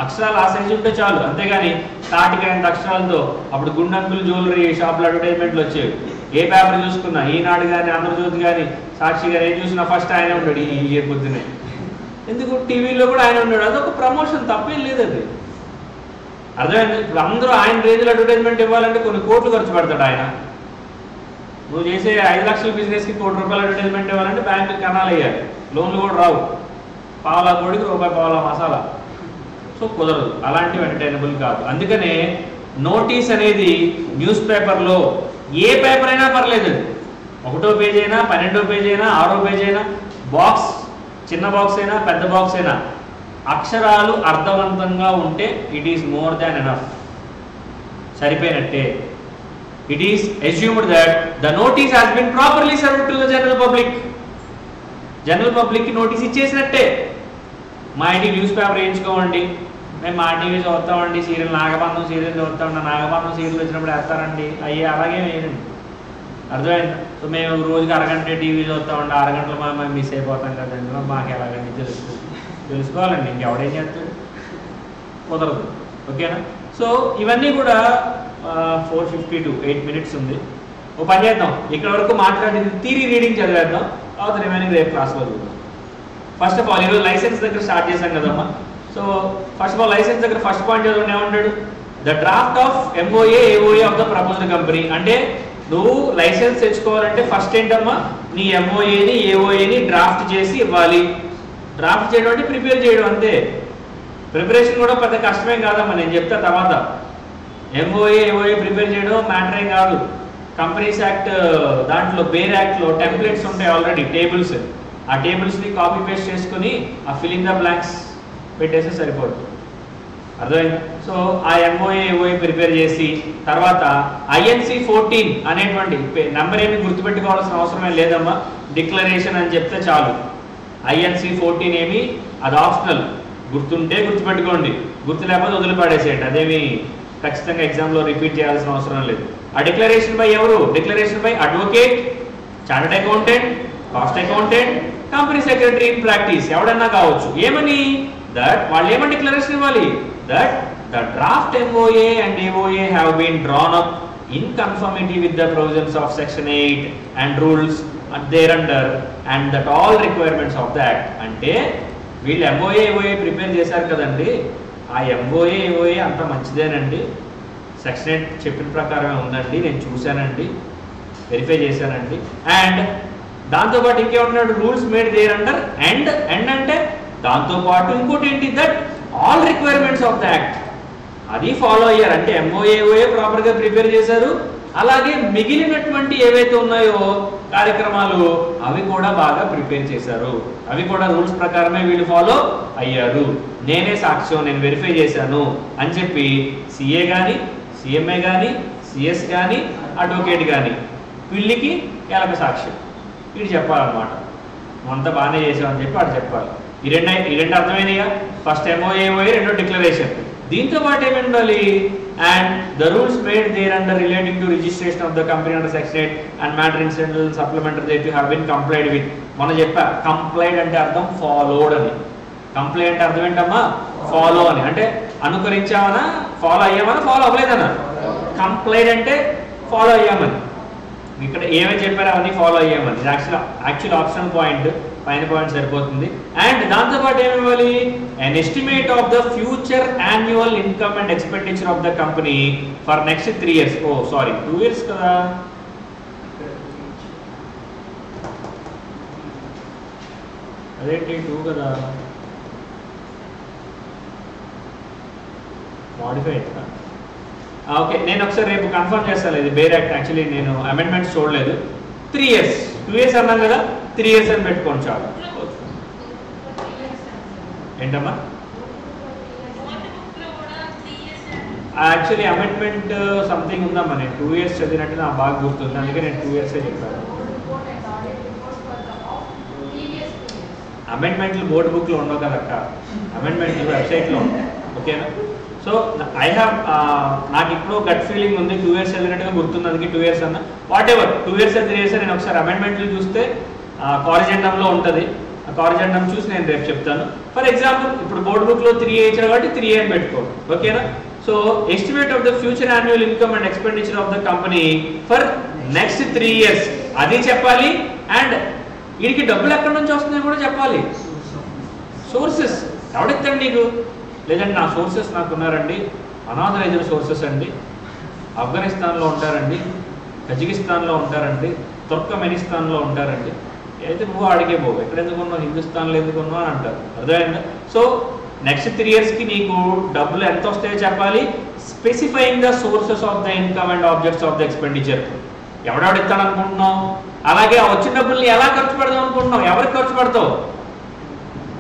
అక్షరాలు ఆ సైజు ఉంటే చాలు. అంతేగాని తాటికైనంత అక్షరాలతో అప్పుడు గుండంకులు జ్యువెలరీ షాపులు అడ్వర్టైజ్మెంట్లు వచ్చేవి. ఏ పేపర్ చూసుకున్నా, ఈనాడు కానీ, ఆంధ్రజ్యోతి కానీ, సాక్షి కానీ ఏం చూసినా ఫస్ట్ ఆయనే ఉన్నాడు ఈ పొద్దునే. ఎందుకు? టీవీలో కూడా ఆయన ఉన్నాడు, అదొక ప్రమోషన్, తప్పేం లేదు అది. అర్థమైంది? ఇప్పుడు అందరూ ఆయన రేంజ్లో అడ్వర్టైజ్మెంట్ ఇవ్వాలంటే కొన్ని కోట్లు ఖర్చు పెడతాడు ఆయన. నువ్వు చేసే 5 లక్షల బిజినెస్కి ₹1 కోటి అడ్వర్టైజ్మెంట్ ఇవ్వాలంటే బ్యాంకుకి కణాలు వేయాలి, లోన్లు కూడా రావు, పావలా కోడికి రూపాయి పావలా మసాలా. సో కుదరదు, అలాంటివి ఎంటర్టైనబుల్ కాదు. అందుకనే నోటీస్ అనేది న్యూస్ పేపర్లో ఏ పేపర్ అయినా పర్లేదు, 1వ పేజ్ అయినా, 12వ పేజ్ అయినా, 6వ పేజ్ అయినా, బాక్స్ చిన్న బాక్స్ అయినా, పెద్ద బాక్స్ అయినా, అక్షరాలు అర్థవంతంగా ఉంటే it is more than enough, సరిపోయినట్టే. It is assumed that the notice has been properly served to the general public. General పబ్లిక్కి నోటీస్ ఇచ్చేసినట్టే. మా ఇంటికి న్యూస్ పేపర్ వేయించుకోమండి, మేము మా టీవీ చూస్తామండి, సీరియల్ నాగబంధం సీరియల్ చూస్తామండి, నాగబంధం సీరియల్ వచ్చినప్పుడు వేస్తారండి, అయ్యే అలాగే వేయండి. అర్థమైంది? సో మేము రోజుకి అరగంట టీవీ చూస్తామండి, 6 గంటలు మేము మిస్ అయిపోతాం కదండి, మాకు ఎలాగండి తెలుసుకోవాలండి, ఇంకెవడేం చేస్తాడు? కుదరదు. ఓకేనా? సో ఇవన్నీ కూడా 4:52 8 minutes ఉంది. ఓ పని చేద్దాం, ఇక్కడ వరకు మాట్లాడేది థియరీ రీడింగ్ చదివేద్దాం, తర్వాత రిమైనింగ్ రేపు క్లాస్లో చూద్దాం. ఫస్ట్ ఆఫ్ ఆల్ ఈరోజు లైసెన్స్ దగ్గర స్టార్ట్ చేశాం కదమ్మా. So first of all license దగ్గర ఫస్ట్ పాయింట్ చదవండి, ఏమంటాడు? The draft of MOA AOA of the proposed company. అంటే నువ్వు లైసెన్స్ తెచ్చుకోవాలంటే ఫస్ట్ ఏంటమ్మా, నీ MOAని AOAని డ్రాఫ్ట్ చేసి ఇవ్వాలి. డ్రాఫ్ట్ చేయడం అంటే ప్రిపేర్ చేయడం అంతే. ప్రిపరేషన్ కూడా పెద్ద కష్టమేం కాదమ్మా, నేను చెప్తా తర్వాత. MOA AOA ప్రిపేర్ చేయడం మ్యాటర్ ఏం కాదు. కంపెనీస్ యాక్ట్ దాంట్లో బేర్ యాక్ట్లో టెంప్లెట్స్ ఉంటాయి ఆల్రెడీ, టేబుల్స్. ఆ టేబుల్స్ని కాపీ పేస్ట్ చేసుకుని ఆ ఫిల్లింగ్ ద బ్లాంక్స్ పెట్టేస్తే సరిపోతుంది. అర్థమైంది? సో ఆ MOA AOA ప్రిపేర్ చేసి తర్వాత INC 14 అనేటువంటి నెంబర్ ఏమి గుర్తుపెట్టుకోవాల్సిన అవసరమే లేదమ్మా, డిక్లరేషన్ అని చెప్తే చాలు. INC 14 ఏమి అది ఆప్షనల్, గుర్తుంటే గుర్తుపెట్టుకోండి, గుర్తు లేకపోతే వదిలిపడేసేయండి, అదేమి ఖచ్చితంగా ఎగ్జామ్లో రిపీట్ చేయాల్సిన అవసరం లేదు. ఆ డిక్లరేషన్ బై ఎవరు? Declaration by advocate, chartered accountant, cost accountant, company secretary in practice, ఎవడన్నా కావచ్చు. ఏమని? దట్ వాళ్ళు ఏమని డిక్లరేషన్ ఇవ్వాలి? That the draft MOA and AOA have been drawn up in conformity with the provisions of section 8 and rules thereunder and that all requirements of the act. అంటే వీళ్ళు MOA AOA prepare చేశారు కదండి, ఆ MOA AOA అంత మంచిదేనండి, section 8 చెప్పిన ప్రకారమే ఉందండి, నేను చూశానండి, వెరిఫై చేశానండి. అండ్ దాంతోపాటు ఇంకేమంటున్నాడు? Rules made thereunder and అంటే దాంతోపాటు ఇంకోటి ఏంటి? That all requirements of the act అది ఫాలో అయ్యారు. అంటే MOA AOA ప్రాపర్గా ప్రిపేర్ చేశారు, అలాగే మిగిలినటువంటి ఏవైతే ఉన్నాయో కార్యక్రమాలు అవి కూడా బాగా ప్రిపేర్ చేశారు, అవి కూడా రూల్స్ ప్రకారమే వీళ్ళు ఫాలో అయ్యారు. నేనే సాక్ష్యం, నేను వెరిఫై చేశాను అని చెప్పి CA కానీ, CMA కానీ, CS కానీ, అడ్వకేట్ కానీ పిల్లికి ఎలక సాక్ష్యం వీడు చెప్పాలన్నమాట. అంతా బాగానే చేసామని చెప్పి వాడు చెప్పాలి. ఈ రెండు అర్థమైనయా? ఫస్ట్ MOA, రెండో డిక్లరేషన్. దీంతో పాటు ఏమి ఉండాలి? And the rules made thereunder relating to registration of the company under section 8 and matter incidental supplementary that you have been complied with. మనం చెప్పా కంప్లైడ్ అంటే అర్థం ఫాలోడ్ అని. కంప్లైంట్ అంటే అర్థం ఏంటమ్మా? ఫాలో అని. అంటే అనుకరించామనా, ఫాలో అయ్యామనా, ఫాలో అవ్వలేదనా? కంప్లైంట్ అంటే ఫాలో అయ్యామని. ఇక్కడ ఏమని చెప్పారు? అవన్నీ ఫాలో అయ్యామని. ఇది యాక్చువల్ ఆప్షనల్ పాయింట్, పైన పాయింట్ సరిపోతుంది. అండ్ దాంతోపాటు ఏమి ఇవ్వాలి? an estimate of the future annual income and expenditure of the company for next 3 years. Oh sorry, 2 years కదా. అదేంటి 2 కదా, మోడిఫై అవుతుందా? ఓకే, నేను ఒకసారి రేపు కన్ఫర్మ్ చేస్తాను. ఇది బేర్ యాక్ట్ యాక్చువల్లీ నేను అమెండ్మెంట్స్ చూడలేదు. 3 years, 2 years అన్నాం కదా, 3 years అని పెట్టుకోండి చాలు. ఏంటమ్మా? యాక్చువల్లీ అమెండ్మెంట్ సంథింగ్ ఉందమ్మా. నేను 2 years చదివినట్టు నాకు బాగా గుర్తుంది, అందుకే నేను 2 years చెప్పాను. అమెండ్మెంట్లు బోర్డు బుక్లో ఉండవు కదక్క, అమెండ్మెంట్లు వెబ్సైట్లో ఉంటాయి. ఓకేనా? సో ఐ హ్యావ్ నాకు ఇప్పుడు గట్ ఫీలింగ్ ఉంది, 2 years చదివినట్టుగా గుర్తుంది, అందుకే 2 years అన్న. వాట్ ఎవర్ 2 years 3 years నేను ఒకసారి అమెండ్మెంట్లు చూస్తే కారిజెండంలో ఉంటుంది. ఆ కారిజెండం చూసి నేను రేపు చెప్తాను. ఫర్ ఎగ్జాంపుల్ ఇప్పుడు బోర్డు బుక్లో 3A ఇచ్చారు కాబట్టి 3A అని పెట్టుకోండి. ఓకేనా? So estimate of the future annual income and expenditure of the company for next 3 years అది చెప్పాలి. అండ్ వీడికి డబ్బులు ఎక్కడి నుంచి వస్తున్నాయో కూడా చెప్పాలి. సోర్సెస్ ఎవడిస్తాడు నీకు? లేదంటే నా సోర్సెస్ నాకు ఉన్నారండి, అనాథరైజ్డ్ సోర్సెస్ అండి, ఆఫ్ఘనిస్తాన్లో ఉంటారండి, కజకిస్తాన్లో ఉంటారండి, తుర్కమెనిస్తాన్లో ఉంటారండి. అయితే నువ్వు అడిగే పోవు, ఎక్కడ ఎందుకున్నావు, హిందుస్థాన్లో ఎందుకున్నావు అని అంటారు. అర్థమైందా? సో నెక్స్ట్ 3 yearsకి నీకు డబ్బులు ఎంత వస్తాయో చెప్పాలి. Specifying the sources of the income and objects of the expenditure. ఎవడెవడు ఇస్తాడు అనుకుంటున్నావు? అలాగే ఆ వచ్చిన డబ్బుల్ని ఎలా ఖర్చు పెడదాం అనుకుంటున్నావు? ఎవరికి ఖర్చు పెడతావు?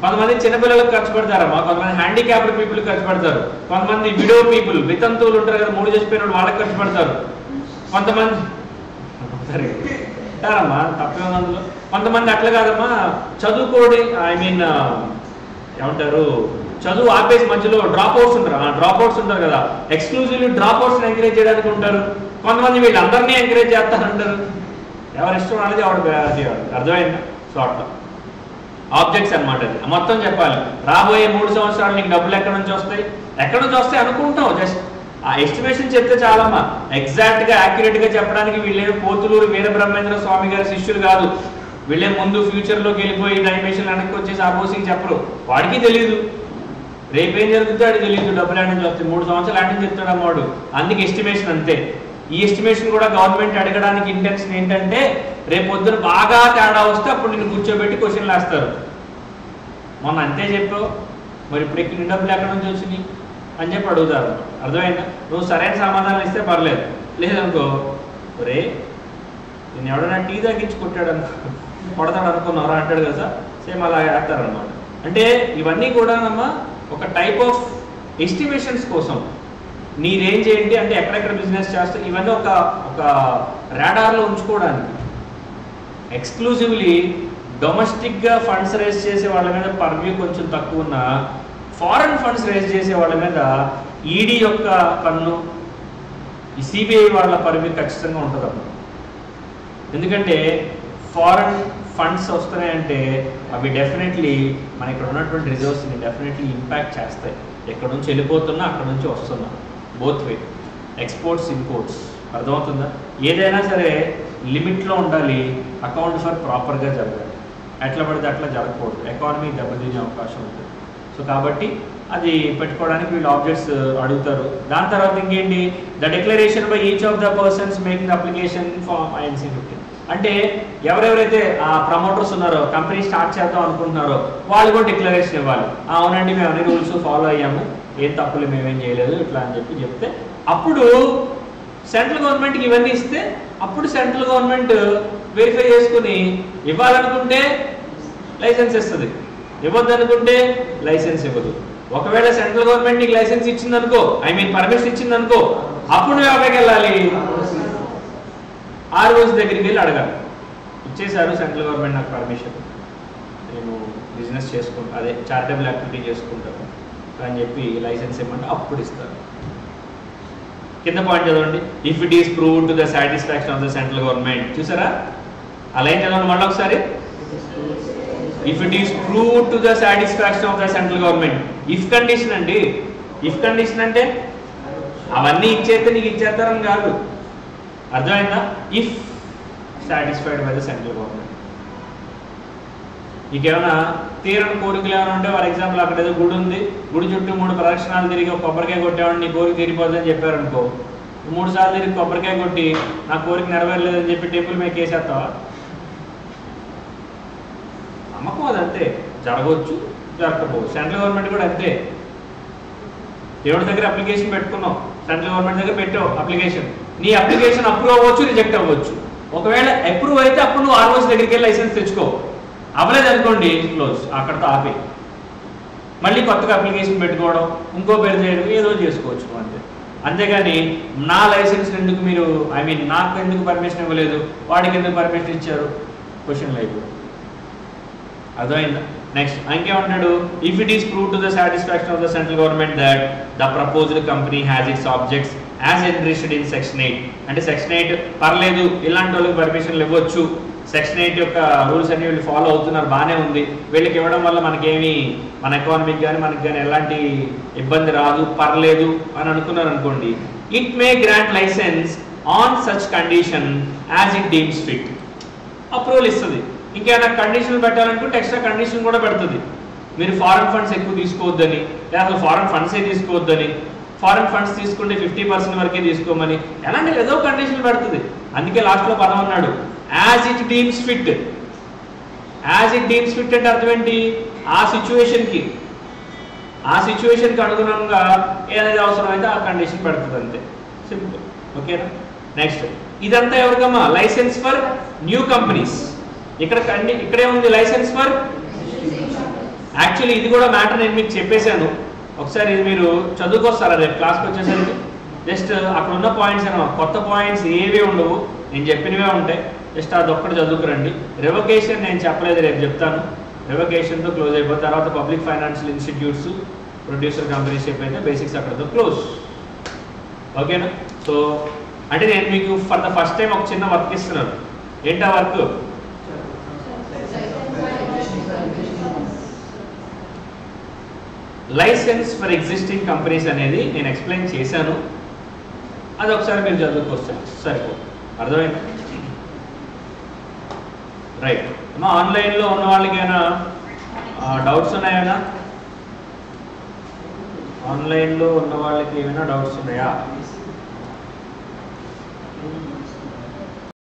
కొంతమంది చిన్నపిల్లలకు ఖర్చు పెడతారమ్మా, కొంతమంది హ్యాండిక్యాప్డ్ పీపుల్ ఖర్చు పెడతారు, కొంతమంది విడో పీపుల్, వితంతువులు ఉంటారు కదా, 3 చేసిపోయిన వాళ్ళకి ఖర్చు పెడతారు. కొంతమంది ఉంటారమ్మా, తప్పే ఉంది అందులో. కొంతమంది అట్లా కాదమ్మా, చదువుకోడి ఏమంటారు, చదువు ఆపేసి మధ్యలో డ్రాప్ అవుట్స్ ఉంటారు కదా, ఎక్స్క్లూజివ్లీ డ్రాప్ అవుట్స్ని ఎంకరేజ్ చేయడానికి ఉంటారు. కొంతమంది వీళ్ళందరినీ ఎంకరేజ్ చేస్తారంటారు. ఎవరి ఇష్టం అనేది ఆవిడ చేయాలి. అర్థమైందా? సో అట్లా ఆబ్జెక్ట్స్ అనమాట. అది మొత్తం చెప్పాలి. రాబోయే 3 సంవత్సరాలు నీకు డబ్బులు ఎక్కడి నుంచి వస్తాయి అనుకుంటావు. జస్ట్ ఆ ఎస్టిమేషన్ చెప్తే చాలమ్మా. ఎగ్జాక్ట్గా యాక్యురేట్గా చెప్పడానికి వీళ్ళేమో పోతులూరు వీరబ్రహ్మేంద్ర స్వామి గారి శిష్యులు కాదు. వీళ్ళే ముందు ఫ్యూచర్లోకి వెళ్ళిపోయి డైమెన్షన్ వెనక్కి వచ్చేసి ఆపోజింగ్ చెప్పరు. వాడికి తెలియదు రేపేం జరుగుతుందో అది తెలియదు. డబ్బులు ఆడి నుంచి వస్తాయి, 3 సంవత్సరాలు ఆడి నుంచి చెప్తాడు అమ్మవాడు. అందుకే ఎస్టిమేషన్ అంతే. ఈ ఎస్టిమేషన్ కూడా గవర్నమెంట్ అడగడానికి ఇంటెన్షన్ ఏంటంటే రేపు పొద్దున బాగా తేడా వస్తే అప్పుడు నేను కూర్చోబెట్టి క్వశ్చన్లు వేస్తారు. మొన్న అంతే చెప్పావు, మరి ఇప్పుడు ఎక్కిన డబ్బులు ఎక్కడి నుంచి వచ్చినాయి అని చెప్పి అడుగుతారు. అర్థమైందా? నువ్వు సరైన సమాధానం ఇస్తే పర్లేదు, లేదనుకో రే నేను ఎవడైనా టీ తగ్గించి కొడతాడు అనుకున్నారా అంటాడు కదా, సేమ్ అలా వేస్తారనమాట. అంటే ఇవన్నీ కూడానమ్మా ఒక టైప్ ఆఫ్ ఎస్టిమేషన్స్ కోసం. నీ రేంజ్ ఏంటి అంటే ఎక్కడెక్కడ బిజినెస్ చేస్తావు ఇవన్నీ ఒక రాడార్లో ఉంచుకోవడానికి. ఎక్స్క్లూజివ్లీ డొమెస్టిక్గా ఫండ్స్ రేజ్ చేసే వాళ్ళ మీద పర్వ్యూ కొంచెం తక్కువ ఉన్న, ఫారెన్ ఫండ్స్ రేజ్ చేసే వాళ్ళ మీద ఈడీ యొక్క పన్ను, ఈ సిబిఐ వాళ్ళ పర్వ్యూ ఖచ్చితంగా ఉంటుందమ్మా. ఎందుకంటే ఫారెన్ ఫండ్స్ వస్తున్నాయంటే అవి డెఫినెట్లీ మన ఇక్కడ ఉన్నటువంటి రిజర్వ్స్ని డెఫినెట్లీ ఇంపాక్ట్ చేస్తాయి. ఎక్కడ నుంచి వెళ్ళిపోతున్నా అక్కడ నుంచి వస్తున్నా, బోత్ వే, ఎక్స్పోర్ట్స్ ఇంపోర్ట్స్. అర్థమవుతుందా? ఏదైనా సరే లిమిట్లో ఉండాలి, అకౌంట్ ఫర్ ప్రాపర్గా జరగాలి. ఎట్లా పడితే అట్లా జరగకూడదు, ఎకానమీ దెబ్బతినే అవకాశం ఉంటుంది. సో కాబట్టి అది పెట్టుకోవడానికి వీళ్ళు ఆబ్జెక్ట్స్ అడుగుతారు. దాని తర్వాత ఇంకేంటి, the declaration by each of the persons making application form INC 15. అంటే ఎవరెవరైతే ఆ ప్రమోటర్స్ ఉన్నారో, కంపెనీ స్టార్ట్ చేద్దాం అనుకుంటున్నారో వాళ్ళు కూడా డిక్లరేషన్ ఇవ్వాలి. అవునండి మేము అన్ని రూల్స్ ఫాలో అయ్యాము, ఏం తప్పులు మేమేం చేయలేదు ఇట్లా అని చెప్తే అప్పుడు సెంట్రల్ గవర్నమెంట్కి ఇవన్నీ ఇస్తే అప్పుడు సెంట్రల్ గవర్నమెంట్ వెరిఫై చేసుకుని ఇవ్వాలనుకుంటే లైసెన్స్ ఇస్తుంది, ఇవ్వద్దు అనుకుంటే లైసెన్స్ ఇవ్వదు. ఒకవేళ సెంట్రల్ గవర్నమెంట్ నీకు లైసెన్స్ ఇచ్చిందనుకో, పర్మిషన్ ఇచ్చిందనుకో, అప్పుడు నువ్వు ఎవరికి వెళ్ళాలి, ROs దగ్గరికి వెళ్ళి అడగాలి. ఇచ్చేశారు సెంట్రల్ గవర్నమెంట్ నాకు పర్మిషన్, నేను బిజినెస్ చేసుకుంటారు, అదే చారిటబుల్ యాక్టివిటీ చేసుకుంటారు అని చెప్పి లైసెన్స్ ఇవ్వమంటే అప్పుడు ఇస్తారు. కింద పాయింట్ చదవండి. If it is proved to the satisfaction of the central government. చూసారా ఆ లైన్ చదవండి మళ్ళీ ఒకసారి. If it is proved to the satisfaction of the central government. If condition అండి. ఇఫ్ కండిషన్ అంటే అవన్నీ ఇచ్చేస్తే నీకు ఇచ్చేస్తారని కాదు, అర్థమైందా? If satisfied by the central government. నీకేమైనా తీరని కోరికలు ఏమైనా ఉంటే ఫర్ ఎగ్జాంపుల్ అక్కడ ఏదో గుడి ఉంది, గుడి చుట్టూ 3 ప్రదక్షిణాలు తిరిగి ఒక కొబ్బరికాయ కొట్టేవాడిని నీ కోరిక తీరిపోతుందని చెప్పారనుకో, 3 సార్లు తిరిగి కొబ్బరికాయ కొట్టి నా కోరిక నెరవేరలేదని చెప్పి టెంపుల్ మీద కేసేస్తావా? నమ్మకం అదంతే, జరగవచ్చు జరగకపోవచ్చు. సెంట్రల్ గవర్నమెంట్ కూడా అంతే. దేవుడి దగ్గర అప్లికేషన్ పెట్టుకున్నావు, సెంట్రల్ గవర్నమెంట్ దగ్గర పెట్టావు అప్లికేషన్, నీ అప్లికేషన్ అప్రూవ్ అవ్వచ్చు, రిజెక్ట్ అవ్వచ్చు. ఒకవేళ అప్రూవ్ అయితే అప్పుడు నువ్వు ఆర్ఓసి దగ్గరికి వెళ్ళి లైసెన్స్ తెచ్చుకో. అవ్వలేదు అనుకోండి క్లోజ్, అక్కడితో ఆపే. మళ్ళీ కొత్తగా అప్లికేషన్ పెట్టుకోవడం, ఇంకో పేరు చేయడం, ఏదో చేసుకోవచ్చు అంతే. అంతేగాని నా లైసెన్స్ ఎందుకు మీరు నాకు ఎందుకు పర్మిషన్ ఇవ్వలేదు, వాడికి ఎందుకు పర్మిషన్ ఇచ్చారు, క్వశ్చన్ లైఫ్. అర్థమైందా? నెక్స్ట్ ఇంకేమంటాడు? If it is prove to the satisfaction of the central government that the proposed company has its objects as entrusted in section 8. అంటే సెక్షన్ 8 పర్లేదు, ఇలాంటి వాళ్ళకి పర్మిషన్లు ఇవ్వచ్చు, సెక్షన్ 8 యొక్క రూల్స్ అన్ని వీళ్ళు ఫాలో అవుతున్నారు, బాగానే ఉంది, వీళ్ళకి ఇవ్వడం వల్ల మనకేమి మన ఎకానమీకి కానీ మనకి కానీ ఎలాంటి ఇబ్బంది రాదు, పర్లేదు అని అనుకున్నారు అనుకోండి, it may grant license on such condition as it deems fit. Approval ఇస్తుంది. ఇంకేమైనా కండిషన్లు పెట్టాలనుకుంటే ఎక్స్ట్రా కండిషన్ కూడా పెడుతుంది. మీరు ఫారెన్ ఫండ్స్ ఎక్కువ తీసుకోవద్దని, లేదా అసలు ఫారెన్ ఫండ్సే తీసుకోవద్దని, ఫారెన్ ఫండ్స్ తీసుకుంటే 50% వరకే తీసుకోమని, ఎలాంటి ఏదో కండిషన్లు పెడుతుంది. అందుకే లాస్ట్లో పదం అన్నాడు as it deems fit. As it deems fit అంటే అర్థం ఏంటి? ఆ సిచ్యువేషన్కి అనుగుణంగా ఏదైతే అవసరమైతే ఆ కండిషన్ పెడుతుంది అంతే, సింపుల్. ఓకేనా? నెక్స్ట్ ఇదంతా ఎవరికమ్మా? License for new companies. ఇక్కడే ఉంది లైసెన్స్ ఫర్. యాక్చువల్లీ ఇది కూడా మ్యాటర్ నేను మీకు చెప్పేశాను, ఒకసారి ఇది మీరు చదువుకొస్తారా రేపు క్లాస్కి వచ్చేసరికి. జస్ట్ అక్కడ ఉన్న పాయింట్స్ ఏమో, కొత్త పాయింట్స్ ఏవి ఉండవు, నేను చెప్పినవే ఉంటాయి. జస్ట్ అదొక్కటి చదువుకురండి. రివకేషన్ నేను చెప్పలేదు, రేపు చెప్తాను. రివకేషన్తో క్లోజ్ అయిపోతుంది. తర్వాత public financial institutes, producer companies చెప్పైతే బేసిక్స్ అక్కడతో క్లోజ్. ఓకేనా? సో అంటే నేను మీకు ఫర్ ద ఫస్ట్ టైం ఒక చిన్న వర్క్ ఇస్తున్నాను. ఏంటా work? License for existing companies అనేది నేను ఎక్స్ప్లెయిన్ చేశాను, అది ఒకసారి మీరు చదువుకొస్తారు సరిపో. అర్థమైంది? రైట్. అమ్మా ఆన్లైన్లో ఉన్న వాళ్ళకైనా డౌట్స్ ఉన్నాయా? ఆన్లైన్లో ఉన్న వాళ్ళకి ఏమైనా డౌట్స్ ఉన్నాయా?